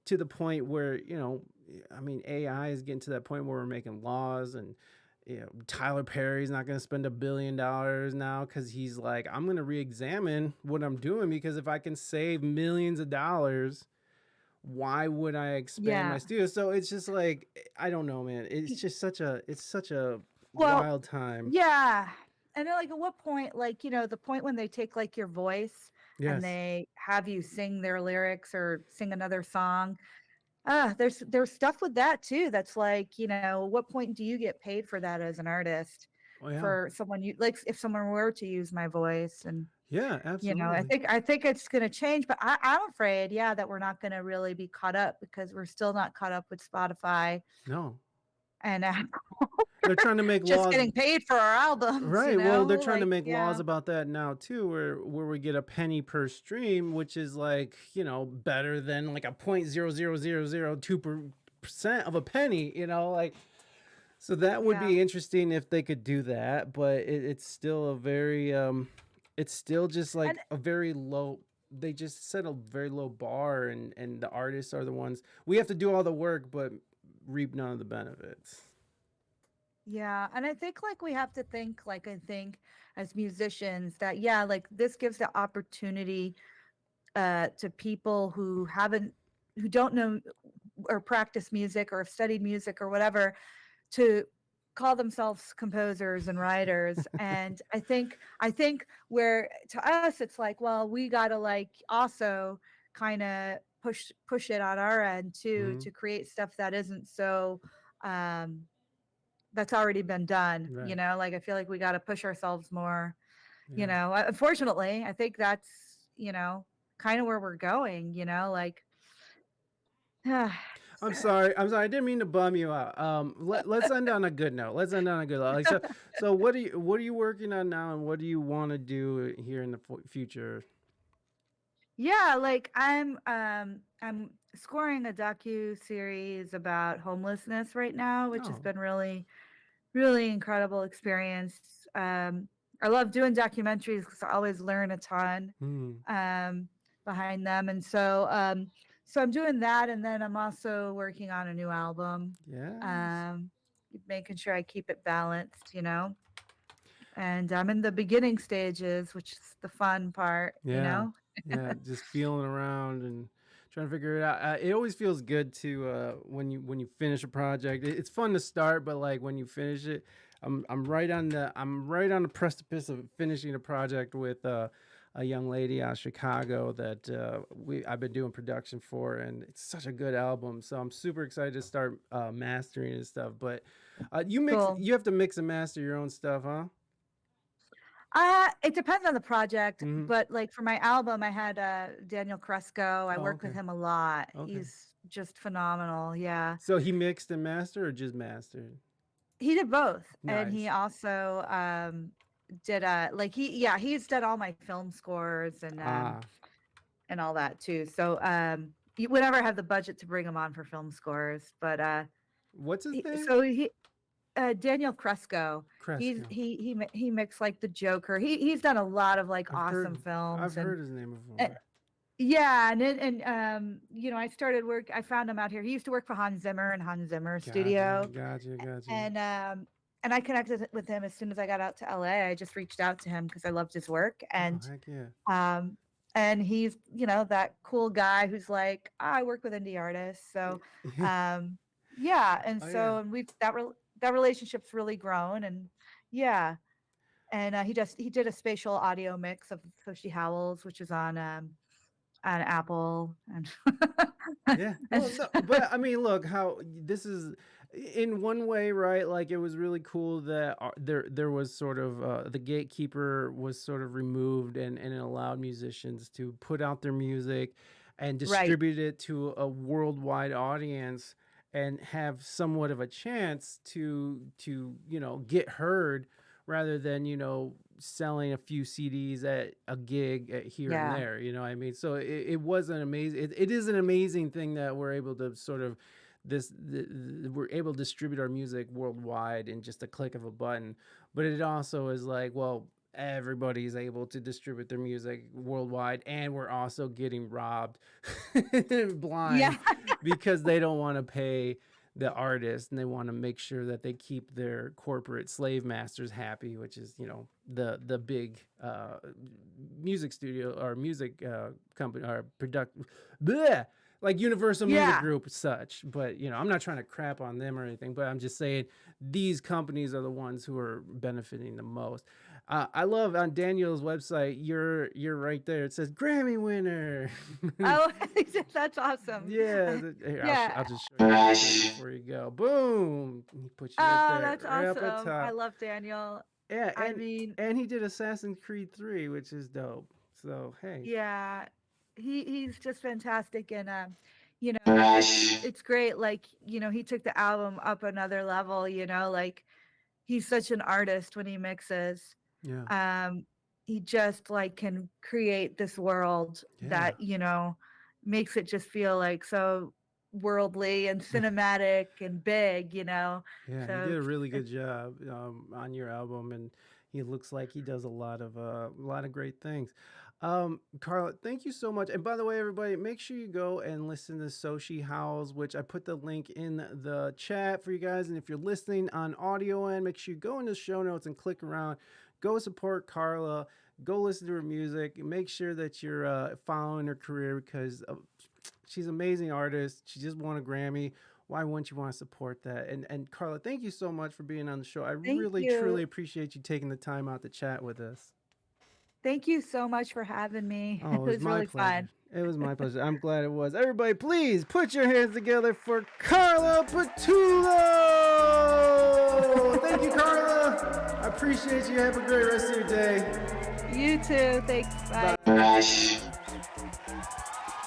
to the point where, I mean, AI is getting to that point where we're making laws, and Tyler Perry's not going to spend $1 billion now because he's like, I'm going to re-examine what I'm doing, because if I can save millions of dollars, why would I expand my Yeah. studio? So it's just like, I don't know, man. It's such a Well, wild time. yeah. And then, like, at what point, like, the point when they take like your voice and Yes. they have you sing their lyrics or sing another song. There's stuff with that too. That's like, what point do you get paid for that as an artist? Oh yeah. For someone you like, if someone were to use my voice, and Yeah, I absolutely. think it's gonna change, but I'm afraid, yeah, that we're not gonna really be caught up because we're still not caught up with Spotify No. and They're trying to make just laws. getting paid for our albums, Right. Well, they're trying to like, make laws yeah, about that now too, where we get a penny per stream, which is like, better than like a 0.00002% of a penny, like. So that would yeah. be interesting if they could do that, but it's still a very it's still just And like a very low. They just set a very low bar, and the artists are the ones, we have to do all the work but reap none of the benefits. yeah, and I think like we have to think, like, I think as musicians that, yeah, like this gives the opportunity to people who don't know or practice music or have studied music or whatever, to call themselves composers and writers. And I think where to us it's like, well, we got to like also kind of push it on our end too, Hmm. to create stuff that isn't so um that's already been done, Right. like I feel like we got to push ourselves more, Yeah. unfortunately I think that's, kind of where we're going, like I'm sorry, I didn't mean to bum you out. Let's end on a good note. Let's end on a good note. Like, so what are you working on now, and what do you want to do here in the future? yeah, like I'm scoring a docu series about homelessness right now, which has Oh. been really really incredible experience. I love doing documentaries because I always learn a ton Hmm. um behind them. And so I'm doing that, and then I'm also working on a new album. Yes. Um Making sure I keep it balanced, and I'm in the beginning stages, which is the fun part. Yeah, yeah, just feeling around and trying to figure it out. It always feels good to when you finish a project. It's fun to start, but like when you finish it, I'm right on the precipice of finishing a project with a young lady out of Chicago that I've been doing production for, and it's such a good album. So I'm super excited to start mastering and stuff. But Cool. you have to mix and master your own stuff, huh? It depends on the project, Mm-hmm. but like for my album, I had Daniel Cresco. I Oh, work with okay, him a lot. okay. He's just phenomenal. Yeah. So he mixed and mastered, or just mastered? He did both. And he Nice. also did like he's done all my film scores Ah, and all that too. So whenever I have the budget to bring him on for film scores, but what's his name? so he Daniel Cresco. Cresco. He mixed like the Joker. He's done a lot of like I've awesome heard. I've films. And heard his name uh, before. yeah, I started work. I found him out here. He used to work for Hans Zimmer and Hans Zimmer Gotcha. studio, Gotcha. Gotcha. and I connected with him as soon as I got out to LA. I just reached out to him because I loved his work, Oh heck yeah. um, and he's that cool guy who's like, I work with indie artists, so um, yeah, and Oh yeah. so and we've that relationship's really grown, and yeah, and he did a spatial audio mix of Soshi Howells, which is on Apple, and Yeah. and Well, no, but I mean, look how this is in one way, right? Like it was really cool that there was sort of the gatekeeper was sort of removed, and it allowed musicians to put out their music and right, distribute it to a worldwide audience and have somewhat of a chance to get heard rather than, selling a few CDs at a gig here and Yeah. there. You know what I mean? So it was an amazing, it is an amazing thing that we're able to sort of we're able to distribute our music worldwide in just a click of a button. But it also is like, well, everybody's able to distribute their music worldwide, and we're also getting robbed Yeah. blind because they don't want to pay the artist, and they want to make sure that they keep their corporate slave masters happy, which is, the big music studio or music company or product bleh, like Universal Music Yeah. Group such. But I'm not trying to crap on them or anything, but I'm just saying these companies are the ones who are benefiting the most. I love on Daniel's website, you're right there. It says Grammy winner. Oh, that's awesome. Yeah, here, I'll Yeah. just show you right there before you go. Boom! He puts you right Oh, there, that's right up at awesome. I top. love Daniel. Yeah, I mean, and he did Assassin's Creed 3, which is dope. So hey, yeah, he's just fantastic, and it's great. Like, he took the album up another level. Like, he's such an artist when he mixes. yeah, Um, he just like can create this world yeah, that makes it just feel like so worldly and cinematic and big. yeah. He So did a really good job on your album, and he looks like he does a lot of great things. Carla, thank you so much. And by the way, everybody, make sure you go and listen to Soshi Howls, which I put the link in the chat for you guys. And if you're listening on audio end, make sure you go into the show notes and click around. Go support Carla. Go listen to her music. And make sure that you're following her career because she's an amazing artist. She just won a Grammy. Why wouldn't you want to support that? And Carla, thank you so much for being on the show. I thank really you. truly appreciate you taking the time out to chat with us. Thank you so much for having me. Oh, It it was was my really pleasure. fun. It was my pleasure. I'm glad it was. Everybody, please put your hands together for Carla Patullo. Thank you, Carla. I appreciate you. Have a great rest of your day. You too. Thanks. Bye. Bye.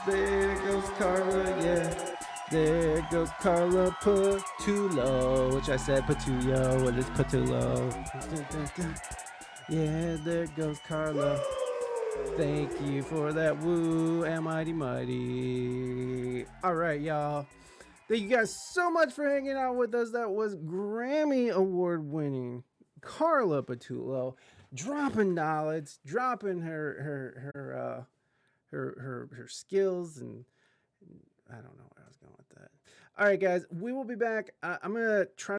There goes Carla, yeah. There goes Carla Patullo, which I said Patullo, but it's Patullo. Yeah, there goes Carla. Thank you for that woo, and mighty mighty. All right, y'all. Thank you guys so much for hanging out with us. That was Grammy Award winning Carla Patullo, dropping knowledge, dropping her skills, and I don't know where I was going with that. All right, guys, we will be back. I'm gonna try